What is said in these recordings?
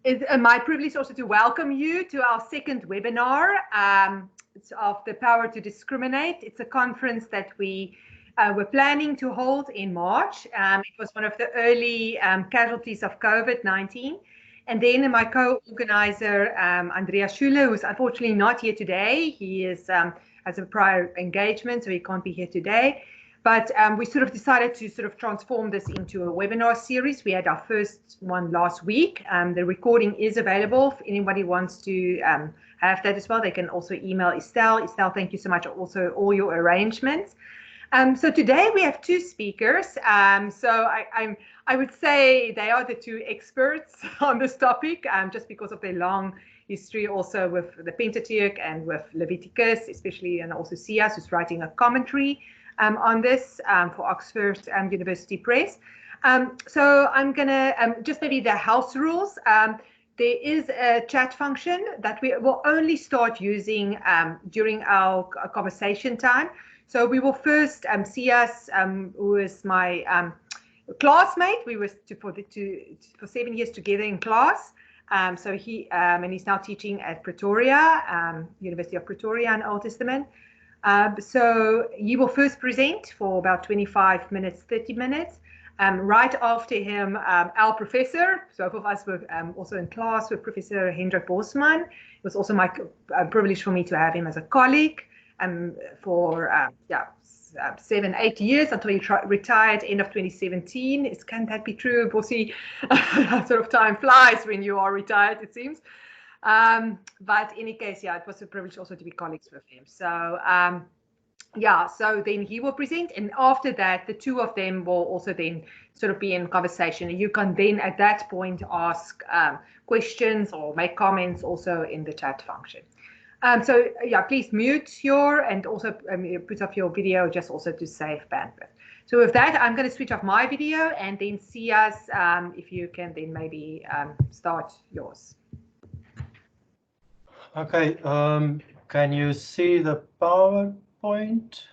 It's my privilege also to welcome you to our second webinar of the Power to Discriminate. It's a conference that we were planning to hold in March. It was one of the early casualties of COVID-19. And then my co-organizer, Andreas Schuler, who's unfortunately not here today. He has a prior engagement, so he can't be here today. But we sort of decided to sort of transform this into a webinar series. We had our first one last week. The recording is available. If anybody wants to have that as well, they can also email Estelle. Estelle, thank you so much. Also, all your arrangements. So today we have two speakers. So I would say they are the two experts on this topic, just because of their long history also with the Pentateuch and with Leviticus, especially, and also Sias, who's writing a commentary on this for Oxford University Press. So I'm gonna just maybe the house rules. There is a chat function that we will only start using during our conversation time. So we will first see us, who is my classmate. We were for 7 years together in class. So and he's now teaching at Pretoria, University of Pretoria in Old Testament. So he will first present for about 25 minutes, 30 minutes. Right after him, our professor, so both of us were also in class with Professor Hendrik Bosman. It was also my privilege for me to have him as a colleague for 7, 8 years until he retired end of 2017. Can that be true, Bossy? Sort of time flies when you are retired, it seems. But in any case, it was a privilege also to be colleagues with him. So so then he will present, and after that, the two of them will also then sort of be in conversation. And you can then at that point ask questions or make comments also in the chat function. So please mute and also put off your video just also to save bandwidth. So with that, I'm going to switch off my video and then see us if you can then maybe start yours. Okay, can you see the PowerPoint?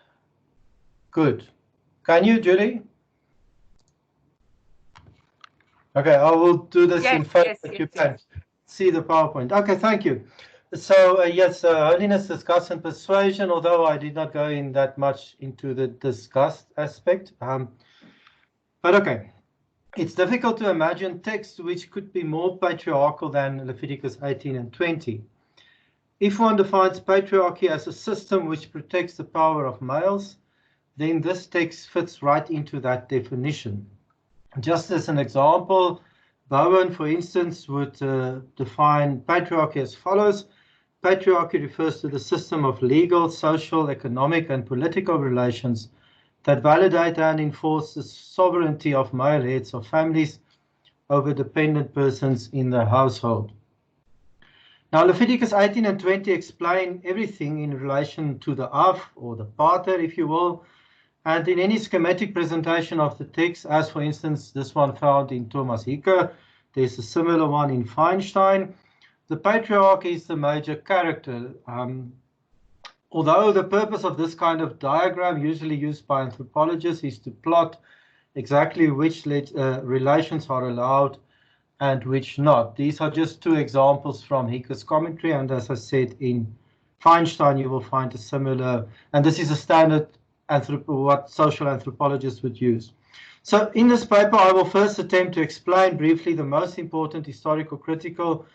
Good. Can you, Julie? Okay, I will do this in fact that you can see the PowerPoint. Okay, thank you. So yes, holiness, disgust, and persuasion, although I did not go in that much into the disgust aspect. But okay, it's difficult to imagine text which could be more patriarchal than Leviticus 18 and 20. If one defines patriarchy as a system which protects the power of males, then this text fits right into that definition. Just as an example, Bowen, for instance, would define patriarchy as follows. Patriarchy refers to the system of legal, social, economic, and political relations that validate and enforce the sovereignty of male heads of families over dependent persons in the household. Now, Leviticus 18 and 20 explain everything in relation to the Av, or the pater, if you will, and in any schematic presentation of the text, as for instance, this one found in Thomas Hicke, there's a similar one in Feinstein. The patriarch is the major character. Although the purpose of this kind of diagram, usually used by anthropologists, is to plot exactly which relations are allowed and which not. These are just two examples from Hicke's commentary, and as I said, in Feinstein you will find a similar, and this is a standard what social anthropologists would use. So in this paper I will first attempt to explain briefly the most important historical, critical,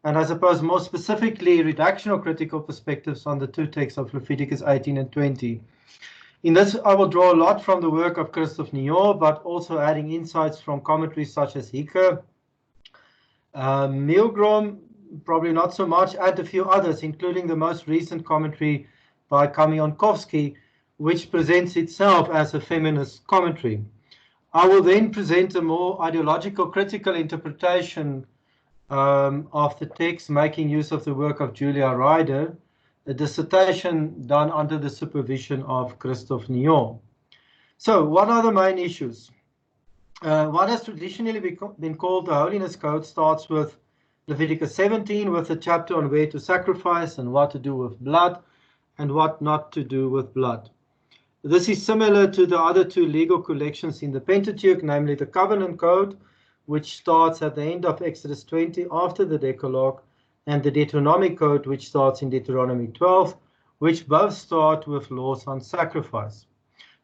and I suppose more specifically redactional critical perspectives on the two texts of Leviticus 18 and 20. In this I will draw a lot from the work of Christophe Niort, but also adding insights from commentaries such as Hicke, Milgrom, probably not so much, and a few others, including the most recent commentary by Kamionkovsky, which presents itself as a feminist commentary. I will then present a more ideological critical interpretation of the text, making use of the work of Julia Ryder, a dissertation done under the supervision of Christophe Niort. So what are the main issues? What has traditionally been called the Holiness Code starts with Leviticus 17, with a chapter on where to sacrifice and what to do with blood and what not to do with blood. This is similar to the other two legal collections in the Pentateuch, namely the Covenant Code, which starts at the end of Exodus 20 after the Decalogue, and the Deuteronomic Code, which starts in Deuteronomy 12, which both start with laws on sacrifice.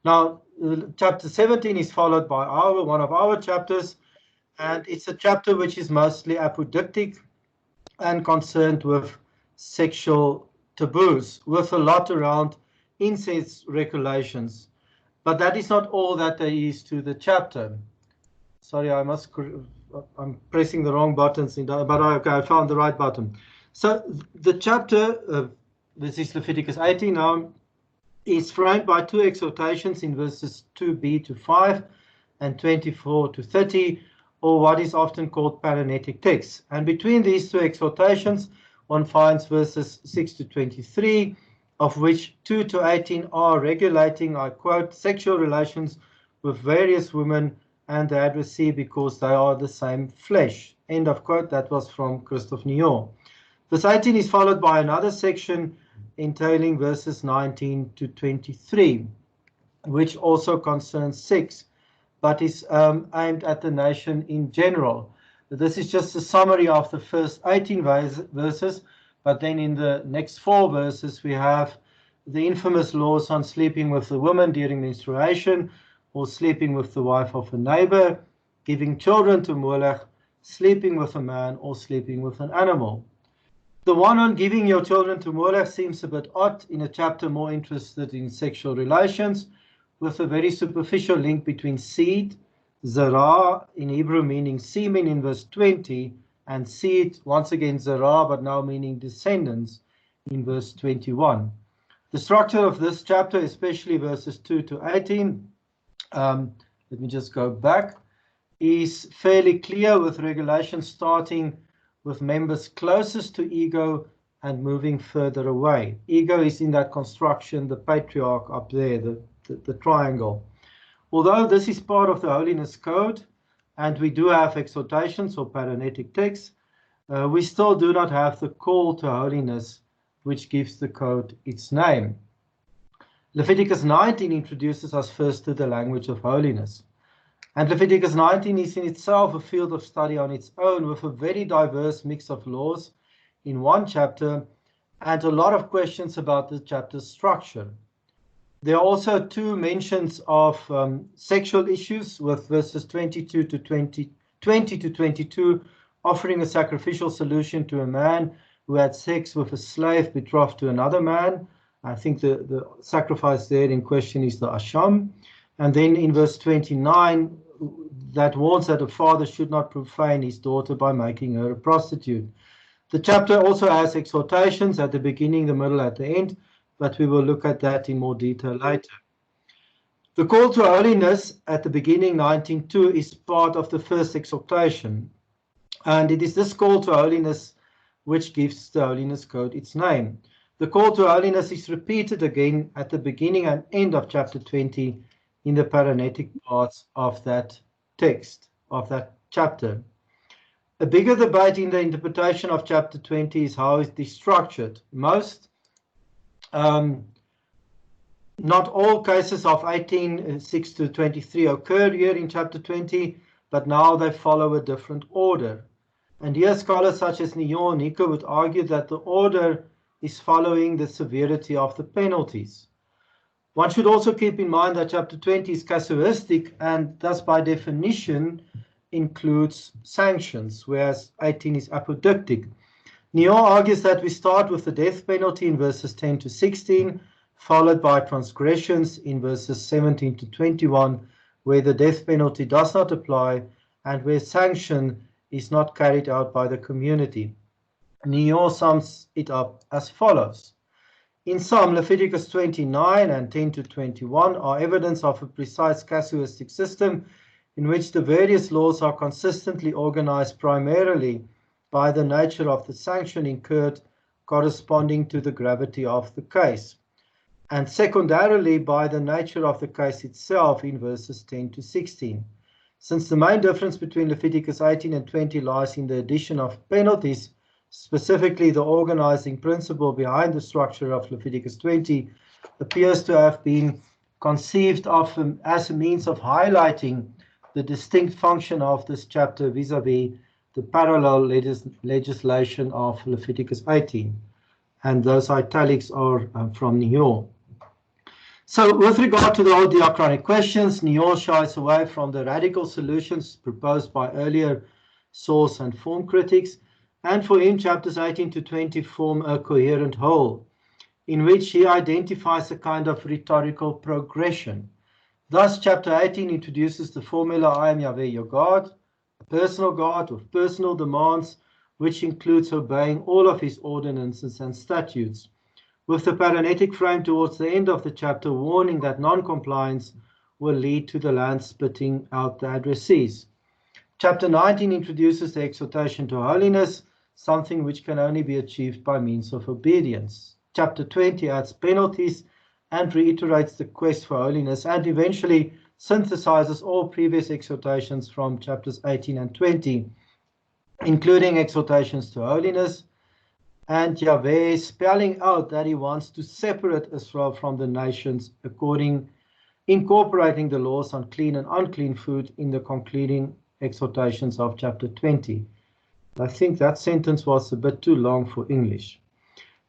Now, chapter 17 is followed by one of our chapters, and it's a chapter which is mostly apodictic and concerned with sexual taboos, with a lot around incest regulations. But that is not all that there is to the chapter. Sorry, I'm pressing the wrong buttons, but okay, I found the right button. So the chapter, this is Leviticus 18 now, is framed by two exhortations in verses 2b to 5 and 24 to 30, or what is often called paranetic texts. And between these two exhortations, one finds verses 6 to 23, of which 2 to 18 are regulating, I quote, sexual relations with various women and the adversary because they are the same flesh. End of quote. That was from Christophe Niort. Verse 18 is followed by another section entailing verses 19 to 23, which also concerns sex, but is aimed at the nation in general. This is just a summary of the first 18 verses, but then in the next 4 verses we have the infamous laws on sleeping with the woman during menstruation, or sleeping with the wife of a neighbor, giving children to Molech, sleeping with a man, or sleeping with an animal. The one on giving your children to Molech seems a bit odd in a chapter more interested in sexual relations, with a very superficial link between seed, zerah, in Hebrew meaning semen in verse 20, and seed, once again zerah, but now meaning descendants, in verse 21. The structure of this chapter, especially verses 2 to 18, let me just go back, is fairly clear, with regulations starting with members closest to ego and moving further away. Ego is in that construction, the patriarch up there, the triangle. Although this is part of the Holiness Code, and we do have exhortations or paranetic texts, we still do not have the call to holiness, which gives the code its name. Leviticus 19 introduces us first to the language of holiness. And Leviticus 19 is in itself a field of study on its own, with a very diverse mix of laws in one chapter and a lot of questions about the chapter's structure. There are also 2 mentions of sexual issues, with verses 20 to 22 offering a sacrificial solution to a man who had sex with a slave betrothed to another man. I think the sacrifice there in question is the asham. And then in verse 29, that warns that a father should not profane his daughter by making her a prostitute. The chapter also has exhortations at the beginning, the middle, at the end, but we will look at that in more detail later. The call to holiness at the beginning, 19:2, is part of the first exhortation. And it is this call to holiness which gives the Holiness Code its name. The call to holiness is repeated again at the beginning and end of chapter 20 in the paranetic parts of that text, of that chapter. A bigger debate in the interpretation of chapter 20 is how it is structured. Most, not all cases of 18:6 to 23 occur here in chapter 20, but now they follow a different order. And here scholars such as Niort and Nico would argue that the order is following the severity of the penalties. One should also keep in mind that chapter 20 is casuistic and thus by definition includes sanctions, whereas 18 is apodictic. Niort argues that we start with the death penalty in verses 10 to 16, followed by transgressions in verses 17 to 21, where the death penalty does not apply and where sanction is not carried out by the community. Niort sums it up as follows. In sum, Leviticus 29 and 10 to 21 are evidence of a precise casuistic system in which the various laws are consistently organized primarily by the nature of the sanction incurred corresponding to the gravity of the case, and secondarily by the nature of the case itself in verses 10 to 16. Since the main difference between Leviticus 18 and 20 lies in the addition of penalties, specifically the organizing principle behind the structure of Leviticus 20 appears to have been conceived of as a means of highlighting the distinct function of this chapter vis-a-vis the parallel legislation of Leviticus 18. And those italics are from Nior. So with regard to the old diachronic questions, Nior shies away from the radical solutions proposed by earlier source and form critics, and for him chapters 18 to 20 form a coherent whole, in which he identifies a kind of rhetorical progression. Thus, chapter 18 introduces the formula, I am Yahweh your God, a personal God with personal demands, which includes obeying all of his ordinances and statutes, with the paranetic frame towards the end of the chapter warning that non-compliance will lead to the land splitting out the addressees. Chapter 19 introduces the exhortation to holiness, something which can only be achieved by means of obedience. Chapter 20 adds penalties and reiterates the quest for holiness, and eventually synthesizes all previous exhortations from chapters 18 and 20, including exhortations to holiness, and Yahweh spelling out that he wants to separate Israel from the nations, incorporating the laws on clean and unclean food in the concluding exhortations of chapter 20. I think that sentence was a bit too long for English.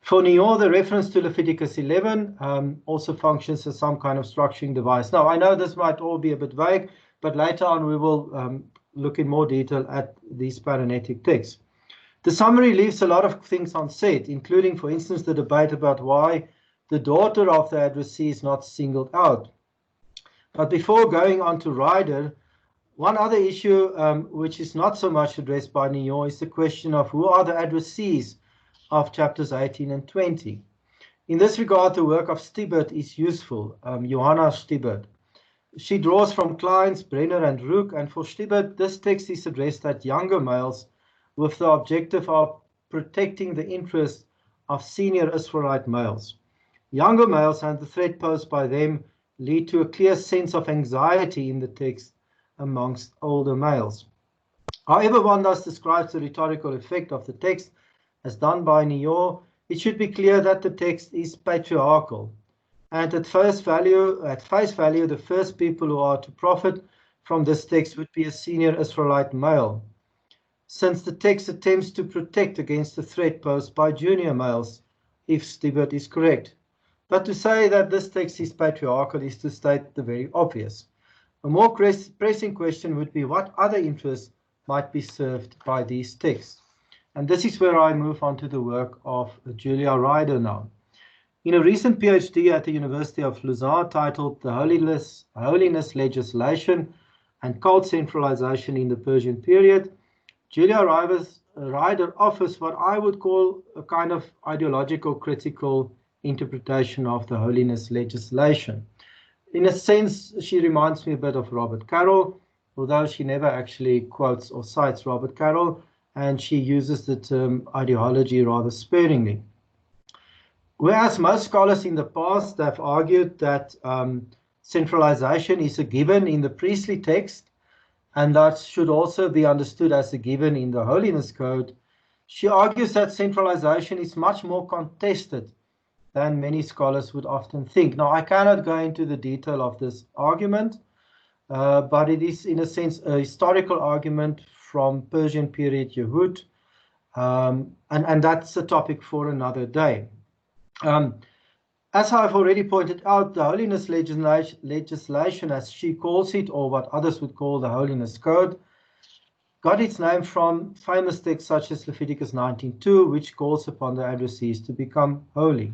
For Nior, the reference to Leviticus 11 also functions as some kind of structuring device. Now, I know this might all be a bit vague, but later on we will look in more detail at these paranetic texts. The summary leaves a lot of things unsaid, including, for instance, the debate about why the daughter of the addressee is not singled out. But before going on to Ryder, one other issue which is not so much addressed by Nior is the question of who are the addressees of chapters 18 and 20. In this regard, the work of Stibbert is useful, Johanna Stibbert. She draws from Kleins, Brenner, and Rook, and for Stibbert, this text is addressed at younger males with the objective of protecting the interests of senior Israelite males. Younger males and the threat posed by them lead to a clear sense of anxiety in the text amongst older males. However one thus describes the rhetorical effect of the text as done by Nior, it should be clear that the text is patriarchal, and at face value, the first people who are to profit from this text would be a senior Israelite male, since the text attempts to protect against the threat posed by junior males, if Stibbert is correct. But to say that this text is patriarchal is to state the very obvious. A more pressing question would be what other interests might be served by these texts. And this is where I move on to the work of Julia Ryder now. In a recent PhD at the University of Lausanne titled The Holiness Legislation and Cult Centralization in the Persian Period, Julia Ryder offers what I would call a kind of ideological critical interpretation of the holiness legislation. In a sense, she reminds me a bit of Robert Carroll, although she never actually quotes or cites Robert Carroll, and she uses the term ideology rather sparingly. Whereas most scholars in the past have argued that centralization is a given in the priestly text, and that should also be understood as a given in the Holiness Code, she argues that centralization is much more contested than many scholars would often think. Now, I cannot go into the detail of this argument, but it is, in a sense, a historical argument from Persian period Yehud, and that's a topic for another day. As I've already pointed out, the holiness legislation, as she calls it, or what others would call the Holiness Code, got its name from famous texts such as Leviticus 19:2, which calls upon the addressees to become holy.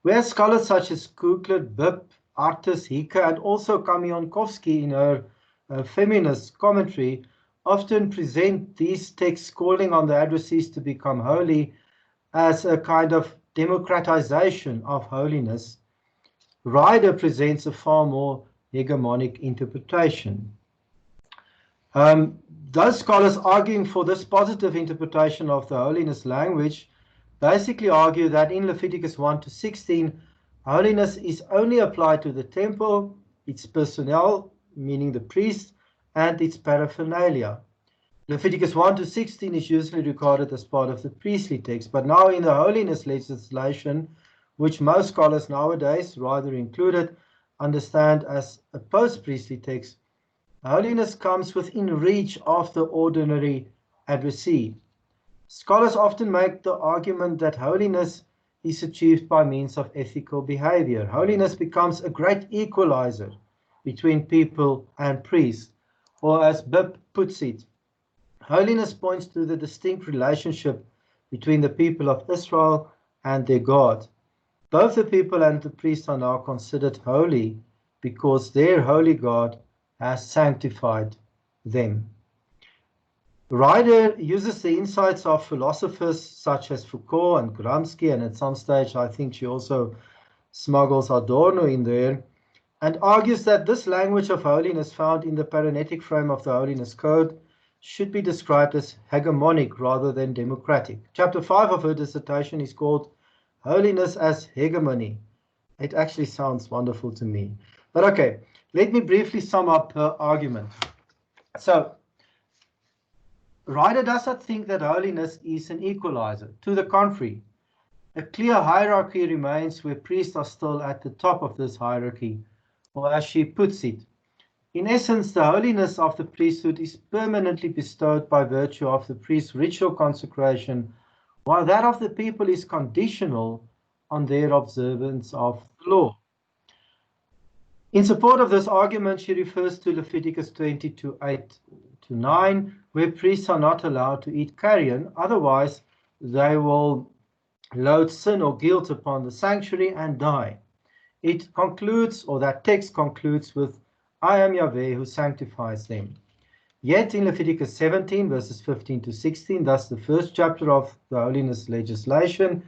Where scholars such as Kugler, Bibb, Artis, Hike, and also Kamionkovsky in her feminist commentary often present these texts calling on the addressees to become holy as a kind of democratization of holiness, Ryder presents a far more hegemonic interpretation. Those scholars arguing for this positive interpretation of the holiness language basically argue that in Leviticus 1-16, holiness is only applied to the temple, its personnel, meaning the priests, and its paraphernalia. Leviticus 1-16 is usually regarded as part of the priestly text, but now in the holiness legislation, which most scholars nowadays, rather included, understand as a post-priestly text, Holiness comes within reach of the ordinary addressee. Scholars often make the argument that holiness is achieved by means of ethical behavior. Holiness becomes a great equalizer between people and priests, or as Bibb puts it, holiness points to the distinct relationship between the people of Israel and their God. Both the people and the priests are now considered holy because their holy God has sanctified them. Ryder uses the insights of philosophers such as Foucault and Gramsci, and at some stage I think she also smuggles Adorno in there, and argues that this language of holiness found in the paranetic frame of the Holiness Code should be described as hegemonic rather than democratic. Chapter 5 of her dissertation is called Holiness as Hegemony. It actually sounds wonderful to me. But okay, let me briefly sum up her argument. So, Ryder does not think that holiness is an equalizer. To the contrary, a clear hierarchy remains where priests are still at the top of this hierarchy, or as she puts it, in essence, the holiness of the priesthood is permanently bestowed by virtue of the priest's ritual consecration, while that of the people is conditional on their observance of the law. In support of this argument, she refers to Leviticus 20:8-9, where priests are not allowed to eat carrion, otherwise they will load sin or guilt upon the sanctuary and die. It concludes, or that text concludes with, I am Yahweh who sanctifies them. Yet in Leviticus 17, verses 15-16, thus the first chapter of the holiness legislation,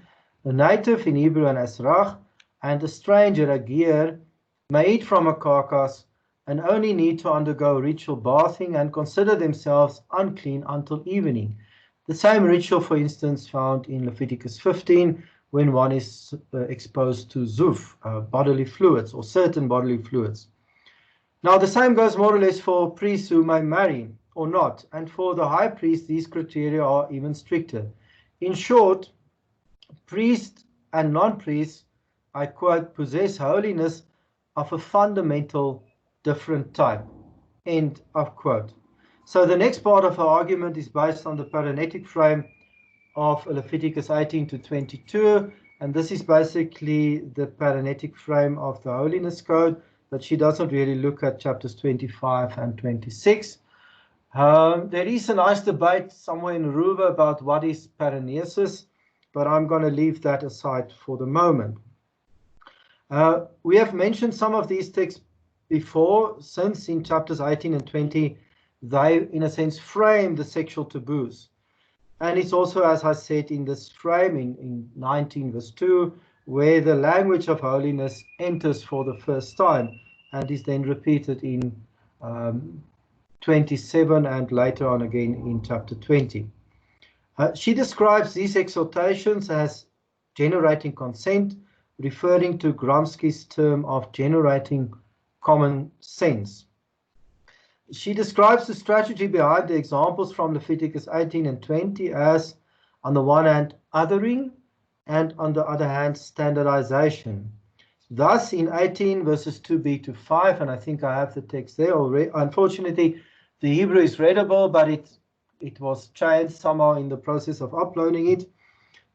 a native in Hebrew an asrach and a stranger a ger may eat from a carcass and only need to undergo ritual bathing and consider themselves unclean until evening. The same ritual, for instance, found in Leviticus 15, when one is exposed to zuf, bodily fluids, or certain bodily fluids. Now, the same goes more or less for priests who may marry or not, and for the high priest, these criteria are even stricter. In short, priests and non-priests, I quote, possess holiness of a fundamental different type, end of quote. So the next part of our argument is based on the paranetic frame of Leviticus 18-22, and this is basically the paranetic frame of the Holiness Code, but she doesn't really look at chapters 25 and 26. There is a nice debate somewhere in Ruva about what is paranesis, but I'm going to leave that aside for the moment. We have mentioned some of these texts before, since in chapters 18 and 20, they, in a sense, frame the sexual taboos. And it's also, as I said, in this framing in 19 verse 2, where the language of holiness enters for the first time and is then repeated in 27 and later on again in chapter 20. She describes these exhortations as generating consent, referring to Gramsci's term of generating common sense. She describes the strategy behind the examples from Leviticus 18 and 20 as, on the one hand, othering, and on the other hand, standardization. Thus, in 18 verses 2b-5, and I think I have the text there already. Unfortunately, the Hebrew is readable, but it was changed somehow in the process of uploading it.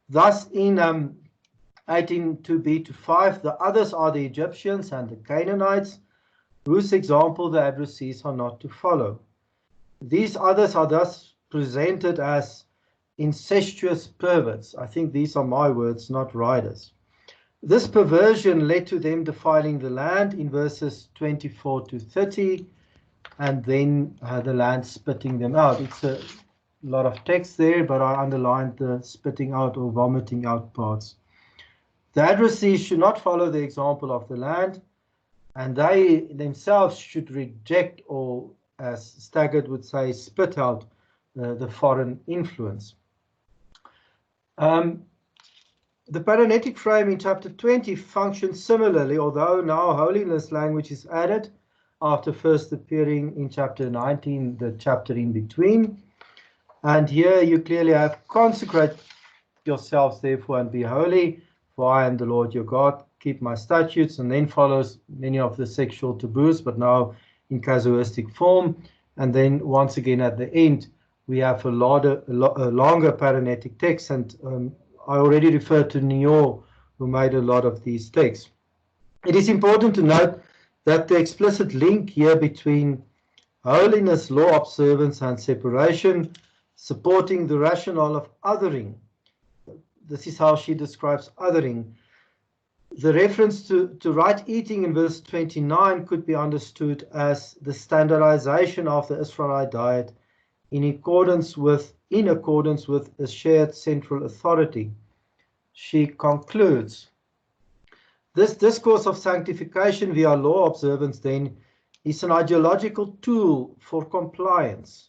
Thus, in 18 2b-5, the others are the Egyptians and the Canaanites, whose example the addressees are not to follow. These others are thus presented as incestuous perverts. I think these are my words, not Ryder's. This perversion led to them defiling the land in verses 24-30, and then the land spitting them out. It's a lot of text there, but I underlined the spitting out or vomiting out parts. The addressees should not follow the example of the land, and they themselves should reject, or as Staggart would say, spit out the foreign influence. The paranetic frame in chapter 20 functions similarly, although now holiness language is added after first appearing in chapter 19, the chapter in between. And here you clearly have consecrate yourselves therefore and be holy, for I am the Lord your God, keep my statutes, and then follows many of the sexual taboos, but now in casuistic form. And then once again at the end, we have a longer paranetic text. And I already referred to Nior, who made a lot of these texts. It is important to note that the explicit link here between holiness, law observance, and separation, supporting the rationale of othering. This is how she describes othering. The reference to right eating in verse 29 could be understood as the standardization of the Israelite diet in accordance with a shared central authority. She concludes, this discourse of sanctification via law observance then is an ideological tool for compliance.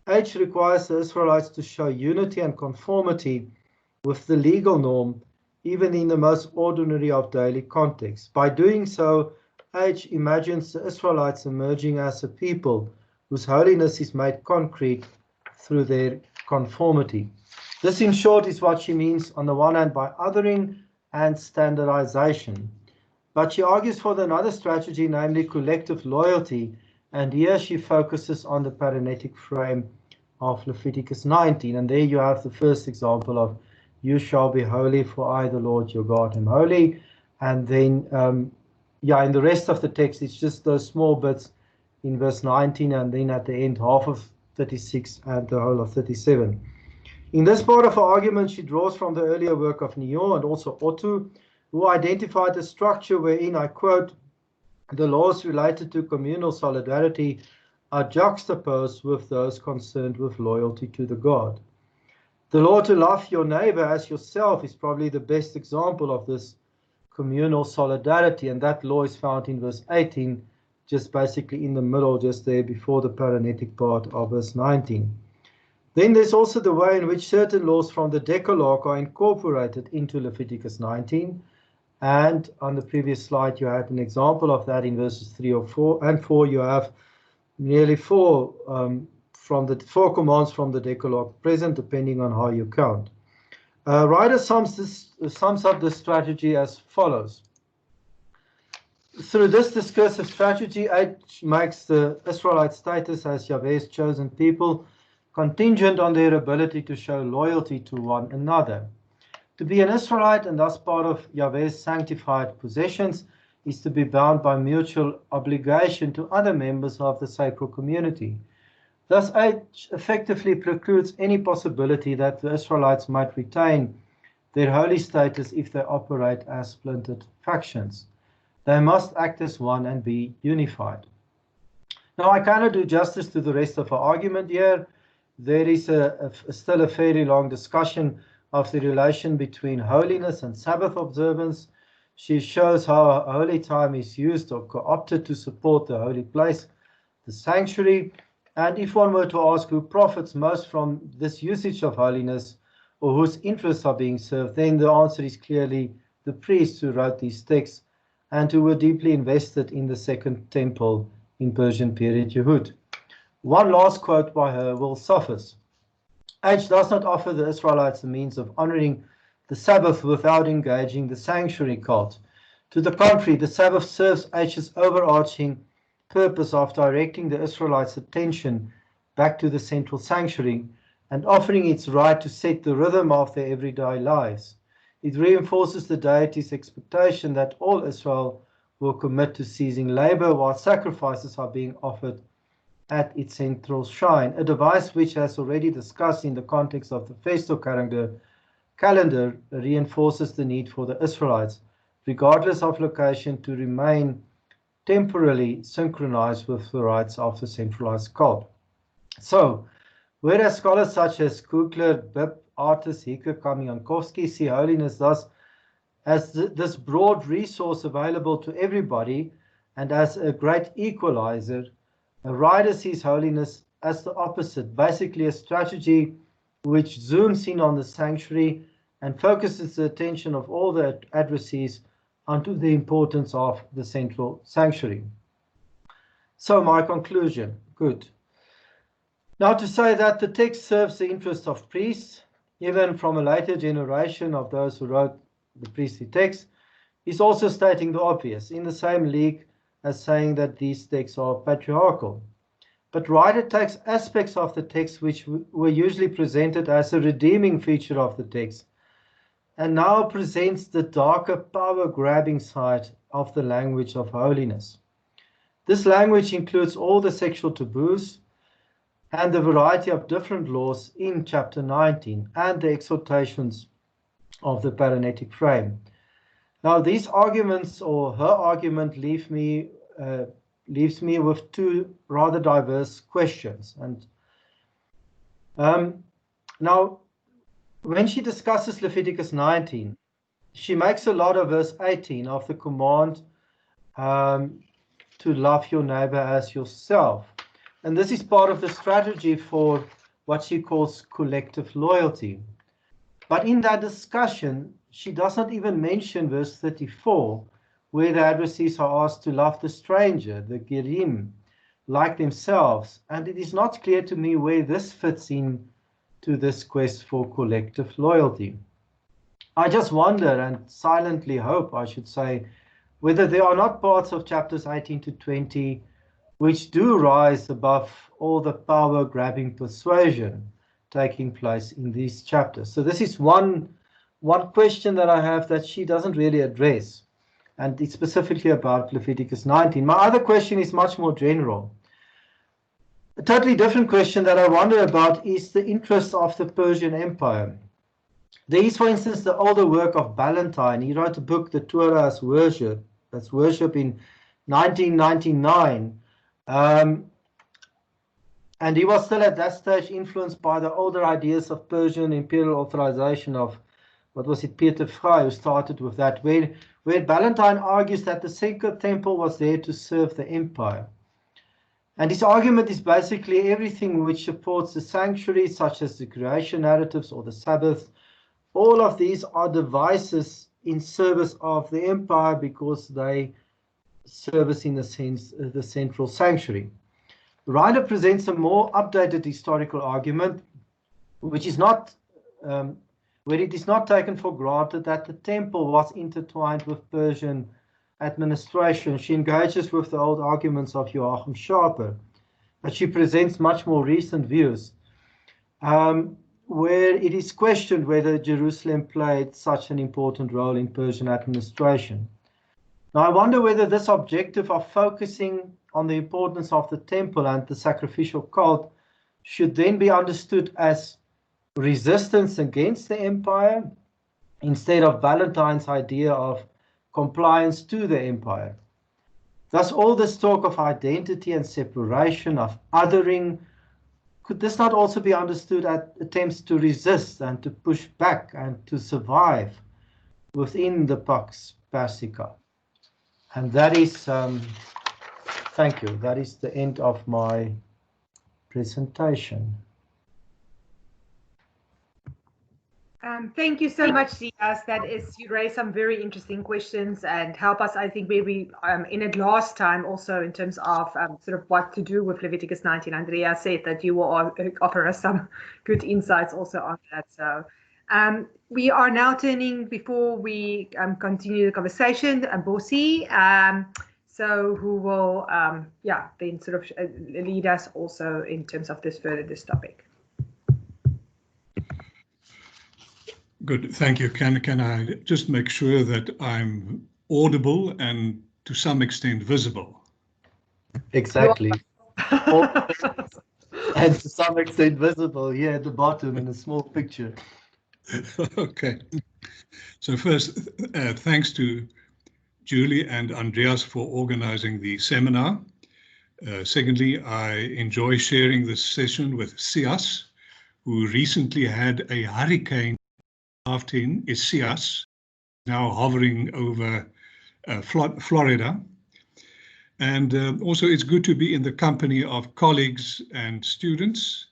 H requires the Israelites to show unity and conformity with the legal norm, even in the most ordinary of daily contexts. By doing so, H imagines the Israelites emerging as a people whose holiness is made concrete through their conformity. This, in short, is what she means on the one hand by othering and standardization. But she argues for another strategy, namely collective loyalty, and here she focuses on the paranetic frame of Leviticus 19. And there you have the first example of you shall be holy, for I, the Lord your God, am holy. And then, in the rest of the text, it's just those small bits in verse 19, and then at the end, half of 36 and the whole of 37. In this part of her argument, she draws from the earlier work of Nior and also Otto, who identified a structure wherein, I quote, the laws related to communal solidarity are juxtaposed with those concerned with loyalty to the God. The law to love your neighbor as yourself is probably the best example of this communal solidarity, and that law is found in verse 18, just basically in the middle, just there before the paranetic part of verse 19. Then there's also the way in which certain laws from the Decalogue are incorporated into Leviticus 19, and on the previous slide you had an example of that in verses 3 or 4 and 4. You have nearly four commands from the Decalogue present, depending on how you count. Ryder sums up this strategy as follows. Through this discursive strategy, H makes the Israelite status as Yahweh's chosen people contingent on their ability to show loyalty to one another. To be an Israelite and thus part of Yahweh's sanctified possessions is to be bound by mutual obligation to other members of the sacred community. Thus, H effectively precludes any possibility that the Israelites might retain their holy status if they operate as splintered factions. They must act as one and be unified. Now, I cannot do justice to the rest of our argument here. There is still a fairly long discussion of the relation between holiness and Sabbath observance. She shows how holy time is used or co-opted to support the holy place, the sanctuary. And if one were to ask who profits most from this usage of holiness or whose interests are being served, then the answer is clearly the priests who wrote these texts and who were deeply invested in the Second Temple in Persian period Yehud. One last quote by her will suffice. H does not offer the Israelites the means of honoring the Sabbath without engaging the sanctuary cult. To the contrary, the Sabbath serves H's overarching purpose of directing the Israelites' attention back to the central sanctuary and offering its right to set the rhythm of their everyday lives. It reinforces the deity's expectation that all Israel will commit to ceasing labor while sacrifices are being offered at its central shrine, a device which, as already discussed in the context of the festal calendar, reinforces the need for the Israelites, regardless of location, to remain temporarily synchronized with the rites of the centralized cult. So, whereas scholars such as Kugler, Bibb, Artis, Hieke, Kamiankowski see holiness thus as this broad resource available to everybody and as a great equalizer, Ryder sees holiness as the opposite, basically a strategy which zooms in on the sanctuary and focuses the attention of all the adversaries onto the importance of the central sanctuary. So my conclusion, good. Now to say that the text serves the interest of priests, even from a later generation of those who wrote the priestly text, is also stating the obvious. In the same league as saying that these texts are patriarchal. But Ryder takes aspects of the text which were usually presented as a redeeming feature of the text, and now presents the darker power-grabbing side of the language of holiness. This language includes all the sexual taboos and the variety of different laws in chapter 19 and the exhortations of the paranetic frame. Now, these arguments, or her argument, leaves me with two rather diverse questions. And now, when she discusses Leviticus 19, she makes a lot of verse 18 of the command to love your neighbor as yourself. And this is part of the strategy for what she calls collective loyalty. But in that discussion, she does not even mention verse 34, where the adversaries are asked to love the stranger, the Gerim, like themselves. And it is not clear to me where this fits in to this quest for collective loyalty. I just wonder, and silently hope, I should say, whether there are not parts of chapters 18 to 20 which do rise above all the power-grabbing persuasion taking place in these chapters. So this is one question that I have that she doesn't really address, and it's specifically about Leviticus 19. My other question is much more general. A totally different question that I wonder about is the interest of the Persian Empire. There is, for instance, the older work of Ballantyne. He wrote a book, The Torah as Worship, that's worship, in 1999. And he was still at that stage influenced by the older ideas of Persian imperial authorization of, what was it, Peter Frey, who started with that, where Ballantyne argues that the Second Temple was there to serve the empire. And his argument is basically everything which supports the sanctuary, such as the creation narratives or the Sabbath. All of these are devices in service of the empire because they service, in a sense, the central sanctuary. Ryder presents a more updated historical argument, which is not, where it is not taken for granted that the temple was intertwined with Persian administration. She engages with the old arguments of Joachim Schaper, but she presents much more recent views, where it is questioned whether Jerusalem played such an important role in Persian administration. Now, I wonder whether this objective of focusing on the importance of the temple and the sacrificial cult should then be understood as resistance against the empire instead of Ballantyne's idea of compliance to the empire. Thus, all this talk of identity and separation, of othering, could this not also be understood as attempts to resist and to push back and to survive within the Pax Persica? And that is, thank you, that is the end of my presentation. Thank you so much, Zias. You raised some very interesting questions and help us, I think, where we in it last time also in terms of sort of what to do with Leviticus 19. Andrea said that you will offer us some good insights also on that. So we are now turning, before we continue the conversation, Bosi, so who will, then sort of lead us also in terms of this topic. Good, thank you. Can I just make sure that I'm audible and to some extent visible? Exactly. And to some extent visible here at the bottom in a small picture. Okay. So first, thanks to Julie and Andreas for organizing the seminar. Secondly, I enjoy sharing this session with Sias, who recently had a hurricane after Isaias, now hovering over Florida. And also it's good to be in the company of colleagues and students,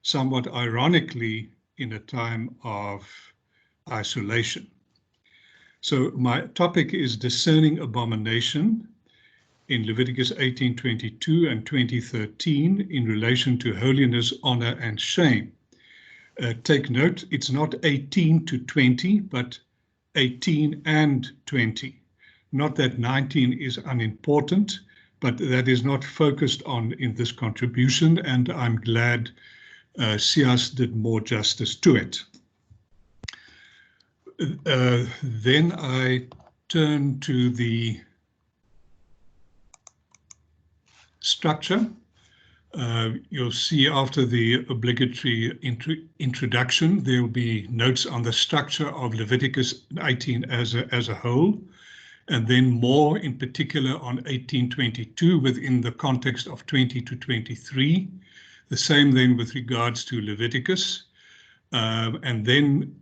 somewhat ironically in a time of isolation. So my topic is discerning abomination in Leviticus 18:22 and 20:13 in relation to holiness, honor, and shame. Take note, it's not 18 to 20, but 18 and 20. Not that 19 is unimportant, but that is not focused on in this contribution, and I'm glad Sias did more justice to it. Then I turn to the structure. You'll see after the obligatory introduction, there will be notes on the structure of Leviticus 18 as a whole, and then more in particular on 18:22 within the context of 20 to 23. The same then with regards to Leviticus, and then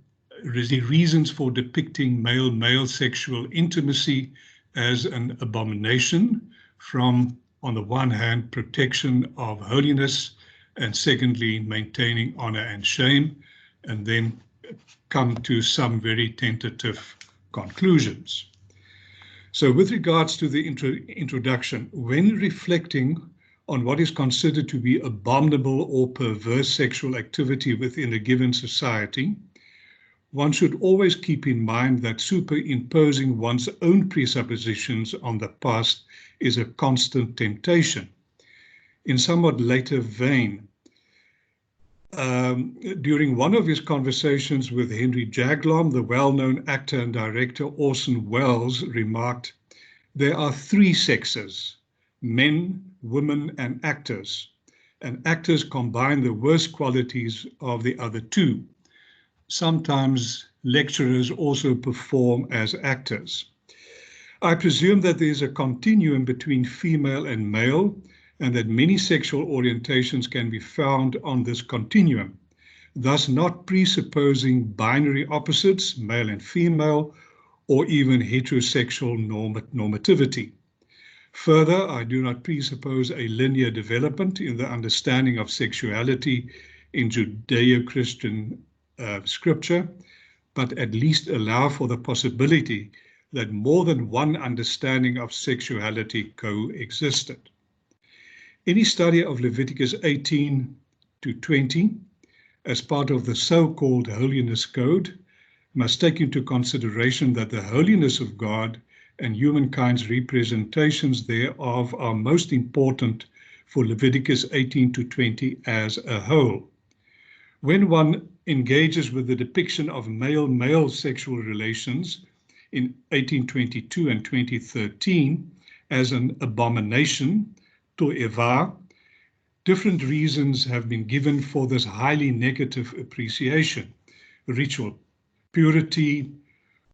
the reasons for depicting male-male sexual intimacy as an abomination from, on the one hand, protection of holiness, and secondly, maintaining honor and shame, and then come to some very tentative conclusions. So with regards to the introduction, when reflecting on what is considered to be abominable or perverse sexual activity within a given society, one should always keep in mind that superimposing one's own presuppositions on the past is a constant temptation. In somewhat later vein, during one of his conversations with Henry Jaglom, the well-known actor and director Orson Welles remarked, "There are three sexes, men, women, and actors actors combine the worst qualities of the other two. Sometimes lecturers also perform as actors." I presume that there is a continuum between female and male, and that many sexual orientations can be found on this continuum, thus not presupposing binary opposites, male and female, or even heterosexual normativity. Further, I do not presuppose a linear development in the understanding of sexuality in Judeo-Christian scripture, but at least allow for the possibility that more than one understanding of sexuality coexisted. Any study of Leviticus 18 to 20 as part of the so-called Holiness Code must take into consideration that the holiness of God and humankind's representations thereof are most important for Leviticus 18 to 20 as a whole. When one engages with the depiction of male-male sexual relations in 1822 and 2013 as an abomination, to'eva, different reasons have been given for this highly negative appreciation: ritual purity,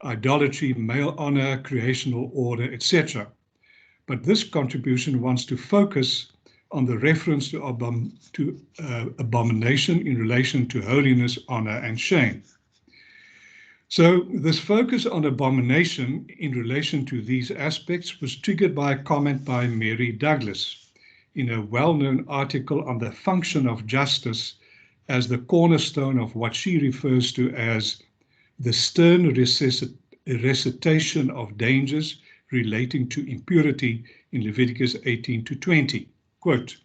idolatry, male honor, creational order, etc. But this contribution wants to focus on the reference to abomination in relation to holiness, honor, and shame. So this focus on abomination in relation to these aspects was triggered by a comment by Mary Douglas in a well-known article on the function of justice as the cornerstone of what she refers to as the stern recitation of dangers relating to impurity in Leviticus 18 to 20. Quote,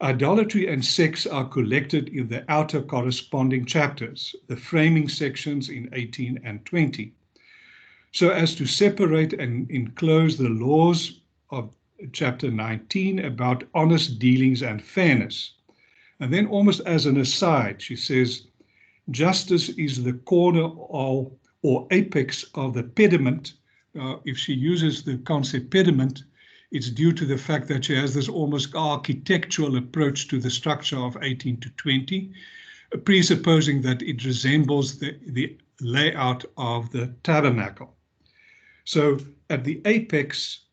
"Idolatry and sex are collected in the outer corresponding chapters, the framing sections in 18 and 20, so as to separate and enclose the laws of chapter 19 about honest dealings and fairness." And then almost as an aside, she says, "Justice is the corner or apex of the pediment." If she uses the concept pediment, it's due to the fact that she has this almost architectural approach to the structure of 18 to 20, presupposing that it resembles the layout of the tabernacle. So at the apex,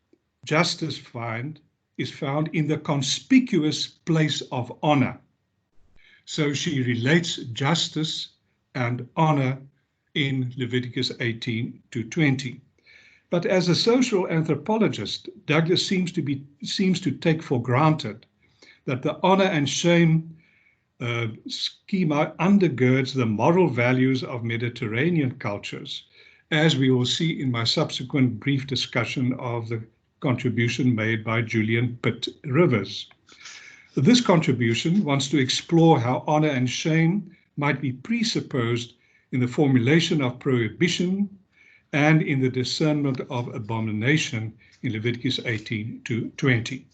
justice is found in the conspicuous place of honor. So she relates justice and honor in Leviticus 18 to 20. But as a social anthropologist, Douglas seems to take for granted that the honor and shame schema undergirds the moral values of Mediterranean cultures, as we will see in my subsequent brief discussion of the contribution made by Julian Pitt Rivers. This contribution wants to explore how honor and shame might be presupposed in the formulation of prohibition and in the discernment of abomination in Leviticus 18 to 20.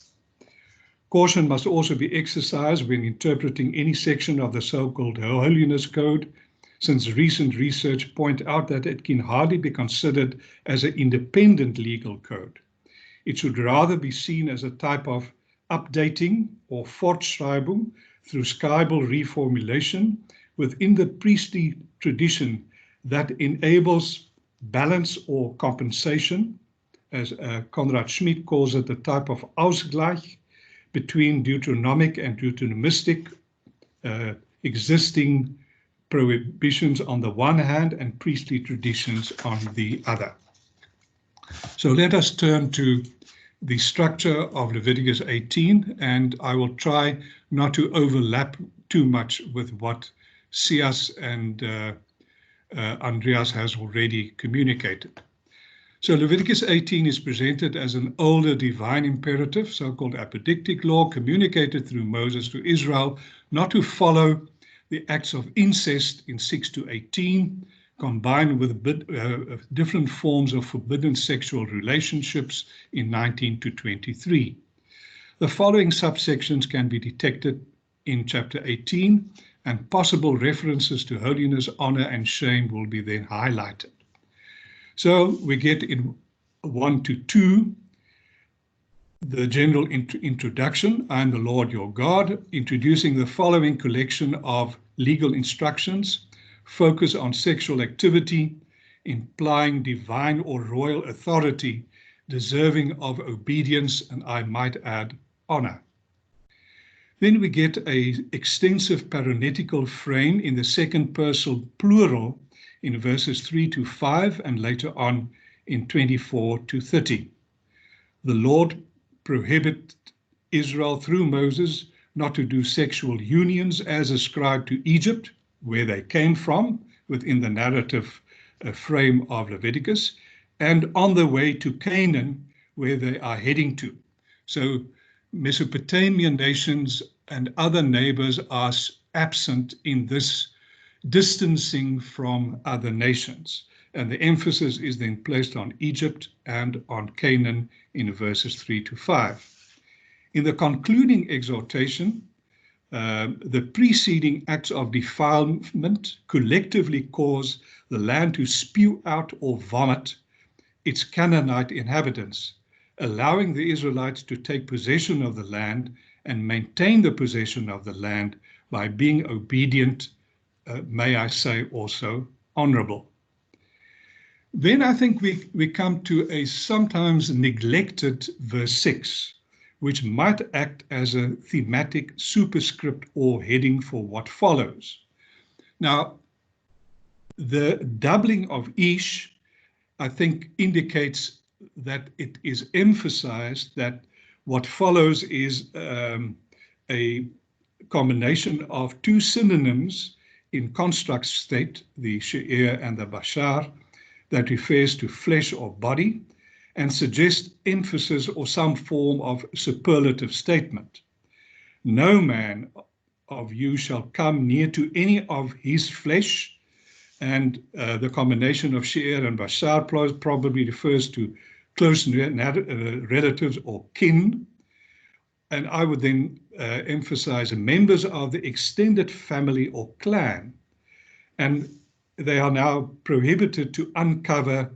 Caution must also be exercised when interpreting any section of the so-called Holiness Code, since recent research points out that it can hardly be considered as an independent legal code. It should rather be seen as a type of updating or Fortschreibung through scribal reformulation within the priestly tradition that enables balance or compensation, as Konrad Schmid calls it, the type of Ausgleich between Deuteronomic and Deuteronomistic existing prohibitions on the one hand and priestly traditions on the other. So let us turn to the structure of Leviticus 18, and I will try not to overlap too much with what Sias and Andreas has already communicated. So Leviticus 18 is presented as an older divine imperative, so-called apodictic law, communicated through Moses to Israel, not to follow the acts of incest in 6 to 18, combined with different forms of forbidden sexual relationships in 19 to 23. The following subsections can be detected in chapter 18, and possible references to holiness, honor, and shame will be then highlighted. So we get in 1 to 2, the general introduction, I am the Lord your God, introducing the following collection of legal instructions, focus on sexual activity, implying divine or royal authority, deserving of obedience, and I might add, honor. Then we get an extensive parenetical frame in the second person plural in verses 3 to 5 and later on in 24 to 30. The Lord prohibited Israel through Moses not to do sexual unions as ascribed to Egypt, where they came from within the narrative frame of Leviticus, and on the way to Canaan, where they are heading to. So Mesopotamian nations and other neighbors are absent in this distancing from other nations. And the emphasis is then placed on Egypt and on Canaan in verses 3 to 5. In the concluding exhortation, the preceding acts of defilement collectively cause the land to spew out or vomit its Canaanite inhabitants, allowing the Israelites to take possession of the land and maintain the possession of the land by being obedient, may I say also honorable. Then I think we come to a sometimes neglected verse 6, which might act as a thematic superscript or heading for what follows. Now, the doubling of ish, I think, indicates that it is emphasized that what follows is a combination of two synonyms in construct state, the she'er and the bashar, that refers to flesh or body, and suggests emphasis or some form of superlative statement. No man of you shall come near to any of his flesh, and the combination of she'er and bashar probably refers to close relatives or kin. And I would then emphasize members of the extended family or clan. And they are now prohibited to uncover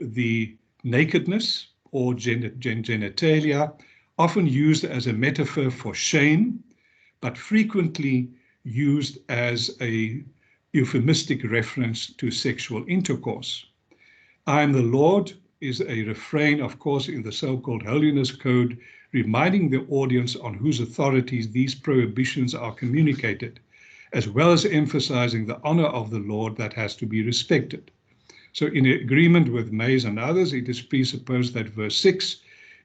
the nakedness or genitalia, often used as a metaphor for shame, but frequently used as a euphemistic reference to sexual intercourse. I am the Lord is a refrain, of course, in the so-called Holiness Code, reminding the audience on whose authorities these prohibitions are communicated, as well as emphasizing the honor of the Lord that has to be respected. So in agreement with Mays and others, it is presupposed that verse 6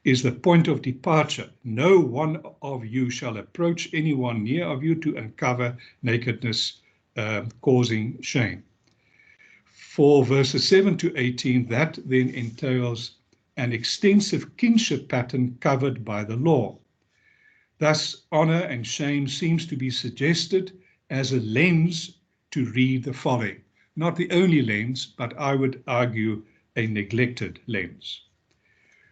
is the point of departure. No one of you shall approach anyone near of you to uncover nakedness, causing shame. For verses 7 to 18, that then entails an extensive kinship pattern covered by the law. Thus, honor and shame seems to be suggested as a lens to read the following. Not the only lens, but I would argue a neglected lens.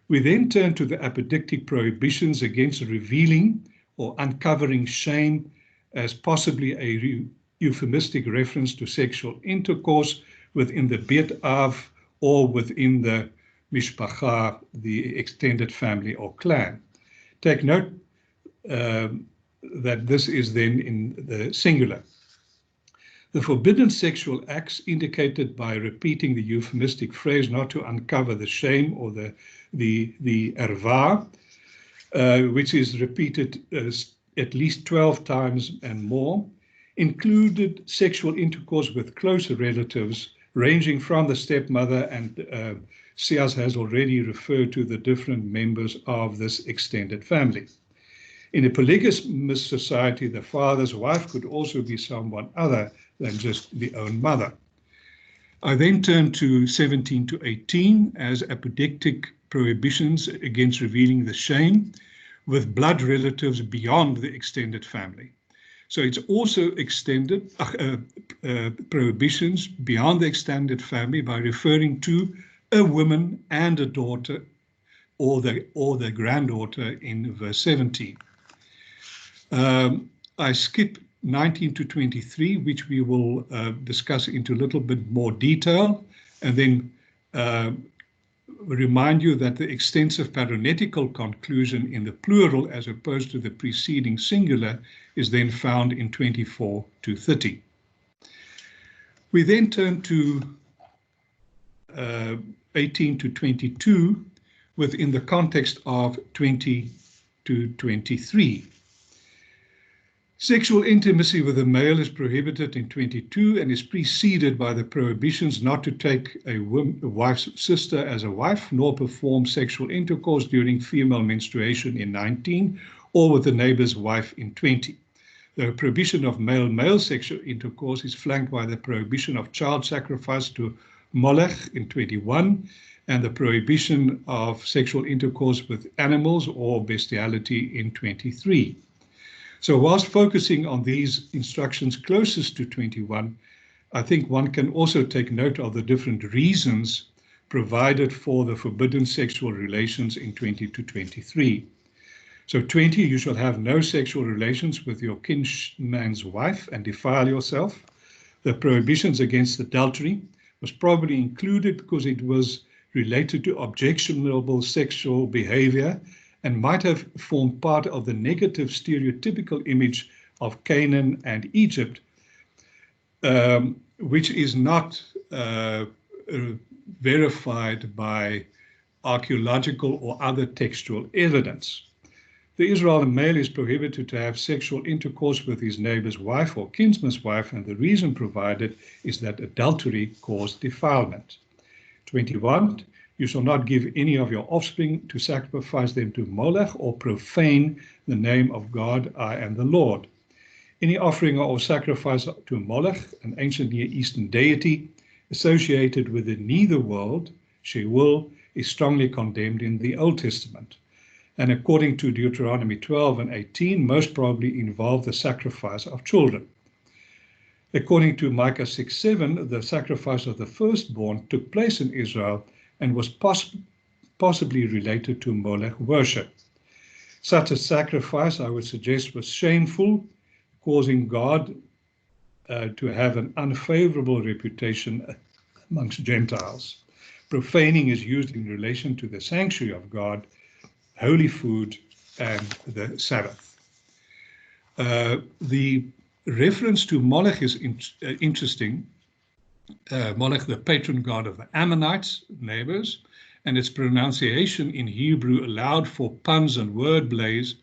We then turn to the apodictic prohibitions against revealing or uncovering shame as possibly a euphemistic reference to sexual intercourse within the Beit Av or within the Mishpacha, the extended family or clan. Take note that this is then in the singular. The forbidden sexual acts indicated by repeating the euphemistic phrase not to uncover the shame or the erva, which is repeated at least 12 times and more, included sexual intercourse with closer relatives, ranging from the stepmother, and Sias has already referred to the different members of this extended family. In a polygamous society, the father's wife could also be someone other than just the own mother. I then turn to 17 to 18 as apodictic prohibitions against revealing the shame with blood relatives beyond the extended family. So it's also extended prohibitions beyond the extended family by referring to a woman and a daughter or the granddaughter in verse 17. I skip 19 to 23, which we will discuss into a little bit more detail, and then remind you that the extensive parenetical conclusion in the plural as opposed to the preceding singular is then found in 24 to 30. We then turn to 18 to 22 within the context of 20 to 23. Sexual intimacy with a male is prohibited in 22 and is preceded by the prohibitions not to take a wife's sister as a wife, nor perform sexual intercourse during female menstruation in 19, or with a neighbor's wife in 20. The prohibition of male-male sexual intercourse is flanked by the prohibition of child sacrifice to Molech in 21, and the prohibition of sexual intercourse with animals or bestiality in 23. So whilst focusing on these instructions closest to 21, I think one can also take note of the different reasons provided for the forbidden sexual relations in 20 to 23. So 20, you shall have no sexual relations with your kinsman's wife and defile yourself. The prohibitions against adultery was probably included because it was related to objectionable sexual behavior and might have formed part of the negative stereotypical image of Canaan and Egypt, which is not verified by archaeological or other textual evidence. The Israeli male is prohibited to have sexual intercourse with his neighbor's wife or kinsman's wife, and the reason provided is that adultery caused defilement. 21. You shall not give any of your offspring to sacrifice them to Molech or profane the name of God. I am the Lord. Any offering or sacrifice to Molech, an ancient Near Eastern deity associated with the nether world, Sheol, is strongly condemned in the Old Testament. And according to Deuteronomy 12 and 18, most probably involved the sacrifice of children. According to Micah 6:7, the sacrifice of the firstborn took place in Israel and was possibly related to Molech worship. Such a sacrifice, I would suggest, was shameful, causing God to have an unfavorable reputation amongst Gentiles. Profaning is used in relation to the sanctuary of God, holy food, and the Sabbath. The reference to Molech is interesting. Molech, the patron god of the Ammonites, neighbors, and its pronunciation in Hebrew allowed for puns and wordplays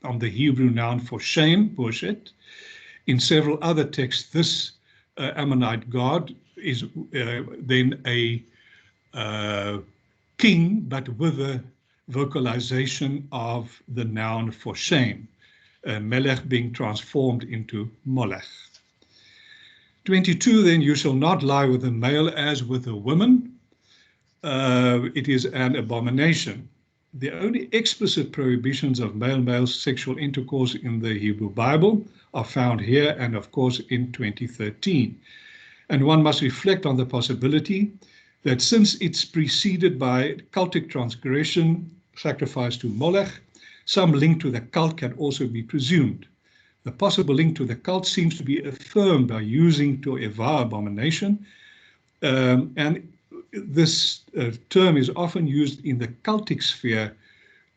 on the Hebrew noun for shame, bullshit. In several other texts, this Ammonite god is then a king, but with a vocalization of the noun for shame, Melech being transformed into Molech. 22, then, you shall not lie with a male as with a woman. It is an abomination. The only explicit prohibitions of male-male sexual intercourse in the Hebrew Bible are found here and, of course, in 2013. And one must reflect on the possibility that since it's preceded by cultic transgression, sacrifice to Molech, some link to the cult can also be presumed. The possible link to the cult seems to be affirmed by using to'eva, abomination, and this term is often used in the cultic sphere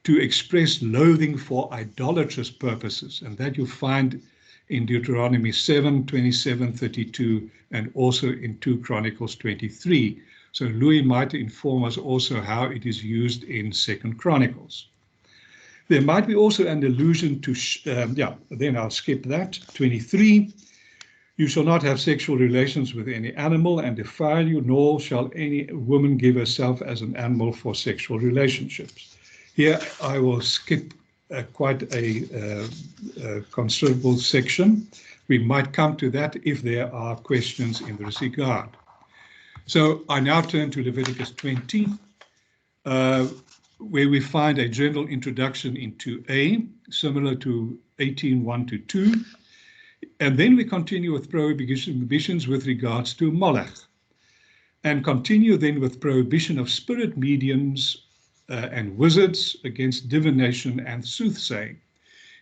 to express loathing for idolatrous purposes, and that you find in Deuteronomy 7, 27, 32, and also in 2 Chronicles 23. So Louis might inform us also how it is used in 2 Chronicles. There might be also an allusion to, then I'll skip that, 23. You shall not have sexual relations with any animal and defile you, nor shall any woman give herself as an animal for sexual relationships. Here I will skip quite a considerable section. We might come to that if there are questions in this regard. So I now turn to Leviticus 20, where we find a general introduction into A, similar to 18:1 to 2. And then we continue with prohibitions with regards to Molech, and continue then with prohibition of spirit mediums and wizards against divination and soothsaying.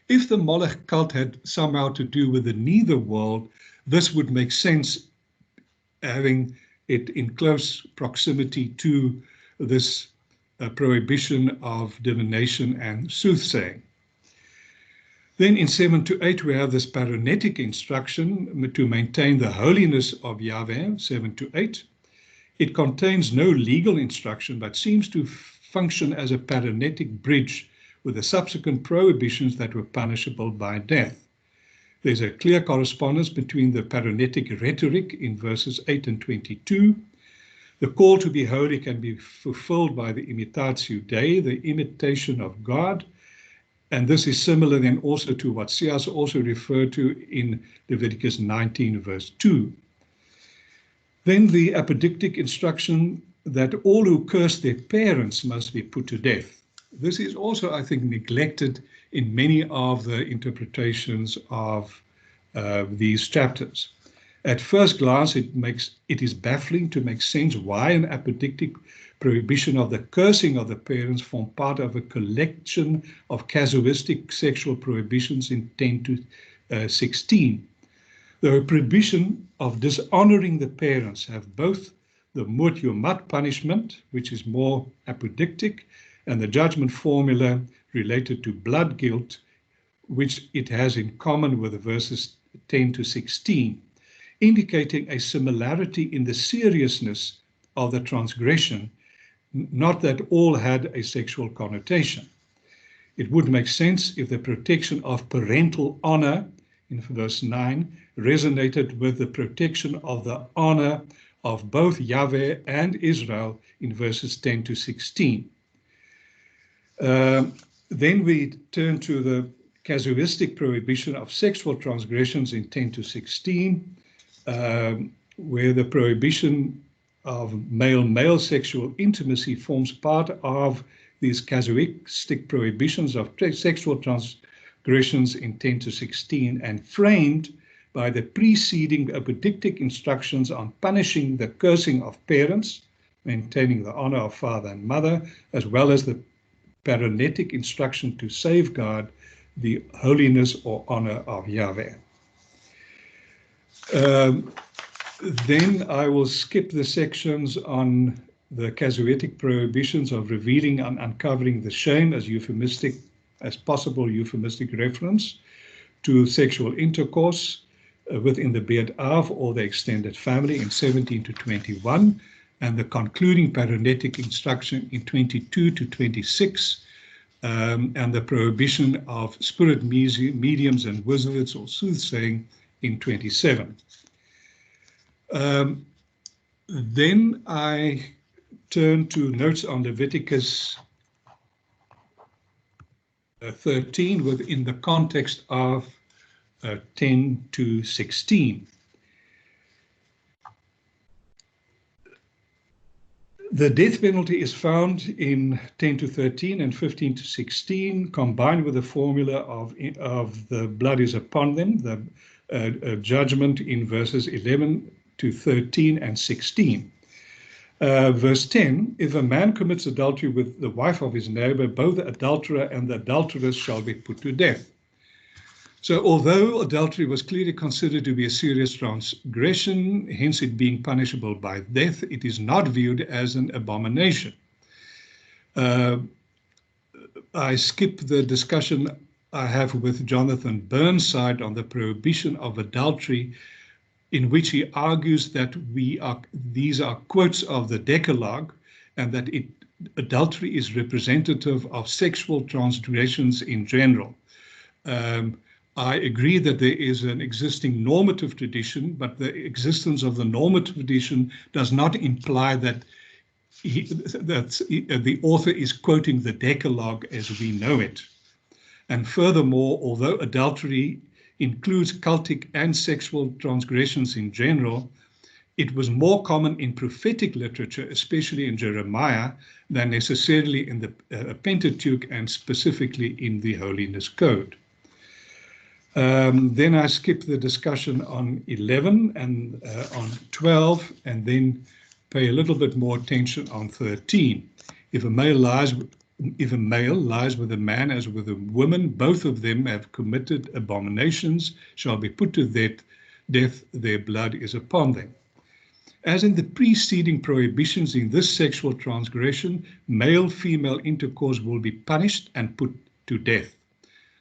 If the Molech cult had somehow to do with the nether world, this would make sense, having it in close proximity to this prohibition of divination and soothsaying. Then in 7 to 8, we have this paranetic instruction to maintain the holiness of Yahweh, 7 to 8. It contains no legal instruction, but seems to function as a paranetic bridge with the subsequent prohibitions that were punishable by death. There's a clear correspondence between the paranetic rhetoric in verses 8 and 22. The call to be holy can be fulfilled by the imitatio Dei, the imitation of God. And this is similar then also to what Sias also referred to in Leviticus 19, verse 2. Then the apodictic instruction that all who curse their parents must be put to death. This is also, I think, neglected in many of the interpretations of these chapters. At first glance, it is baffling to make sense why an apodictic prohibition of the cursing of the parents form part of a collection of casuistic sexual prohibitions in 10 to 16. The prohibition of dishonoring the parents have both the mut yumat punishment, which is more apodictic, and the judgment formula related to blood guilt, which it has in common with the verses 10 to 16, indicating a similarity in the seriousness of the transgression, not that all had a sexual connotation. It would make sense if the protection of parental honor in verse 9 resonated with the protection of the honor of both Yahweh and Israel in verses 10 to 16. Then we turn to the casuistic prohibition of sexual transgressions in 10 to 16, where the prohibition of male-male sexual intimacy forms part of these casuistic prohibitions of sexual transgressions in 10 to 16 and framed by the preceding apodictic instructions on punishing the cursing of parents, maintaining the honor of father and mother, as well as the paranetic instruction to safeguard the holiness or honor of Yahweh. Then I will skip the sections on the casuistic prohibitions of revealing and uncovering the shame as possible euphemistic reference to sexual intercourse within the Beat Av or the extended family in 17 to 21, and the concluding paranetic instruction in 22 to 26, and the prohibition of spirit mediums and wizards or soothsaying in 27. Then I turn to notes on Leviticus 13 within the context of 10 to 16. The death penalty is found in 10 to 13 and 15 to 16, combined with the formula of the blood is upon them, the judgment in verses 11 to 13 and 16. Verse 10, if a man commits adultery with the wife of his neighbor, both the adulterer and the adulteress shall be put to death. So although adultery was clearly considered to be a serious transgression, hence it being punishable by death, it is not viewed as an abomination. I skip the discussion I have with Jonathan Burnside on the prohibition of adultery, in which he argues that these are quotes of the Decalogue, and that adultery is representative of sexual transgressions in general. I agree that there is an existing normative tradition, but the existence of the normative tradition does not imply that the author is quoting the Decalogue as we know it. And furthermore, although adultery includes cultic and sexual transgressions in general, it was more common in prophetic literature, especially in Jeremiah, than necessarily in the Pentateuch and specifically in the Holiness Code. Then I skip the discussion on 11 and on 12, and then pay a little bit more attention on 13. If a male lies with a man as with a woman, both of them have committed abominations, shall be put to death, their blood is upon them. As in the preceding prohibitions in this sexual transgression, male-female intercourse will be punished and put to death.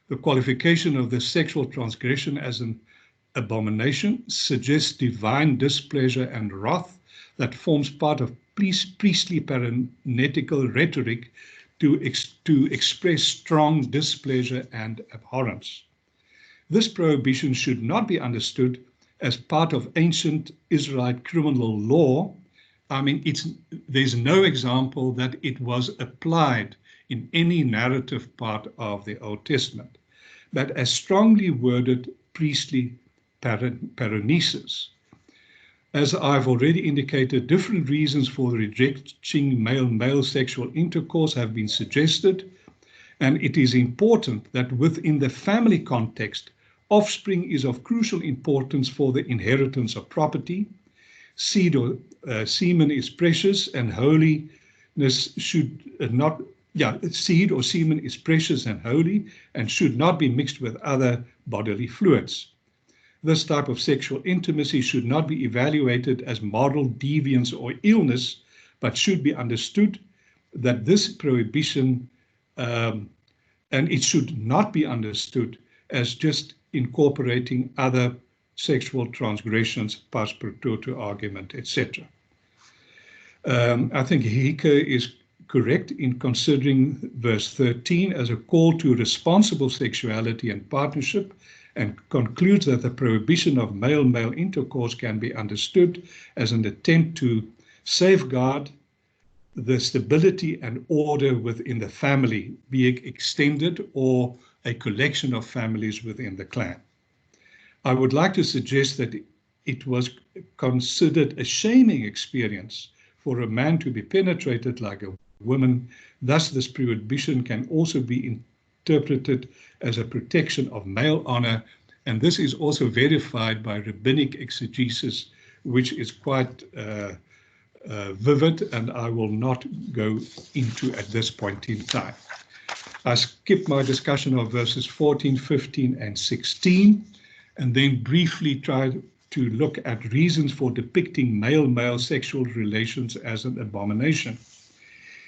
The qualification of the sexual transgression as an abomination suggests divine displeasure and wrath that forms part of priestly parenetical rhetoric to express strong displeasure and abhorrence. This prohibition should not be understood as part of ancient Israelite criminal law. I mean, there's no example that it was applied in any narrative part of the Old Testament, but as strongly worded priestly paranesis. As I've already indicated, different reasons for rejecting male-male sexual intercourse have been suggested, and it is important that within the family context, offspring is of crucial importance for the inheritance of property. Seed or semen is precious, and holiness should not. Seed or semen is precious and holy, and should not be mixed with other bodily fluids. This type of sexual intimacy should not be evaluated as moral deviance or illness, but should be understood that this prohibition, and it should not be understood as just incorporating other sexual transgressions, pas pro toto argument, etc. I think Hike is correct in considering verse 13 as a call to responsible sexuality and partnership, and concludes that the prohibition of male-male intercourse can be understood as an attempt to safeguard the stability and order within the family, be it extended or a collection of families within the clan. I would like to suggest that it was considered a shaming experience for a man to be penetrated like a woman. Thus, this prohibition can also be interpreted as a protection of male honor, and this is also verified by rabbinic exegesis, which is quite vivid, and I will not go into at this point in time. I skip my discussion of verses 14, 15, and 16, and then briefly try to look at reasons for depicting male-male sexual relations as an abomination.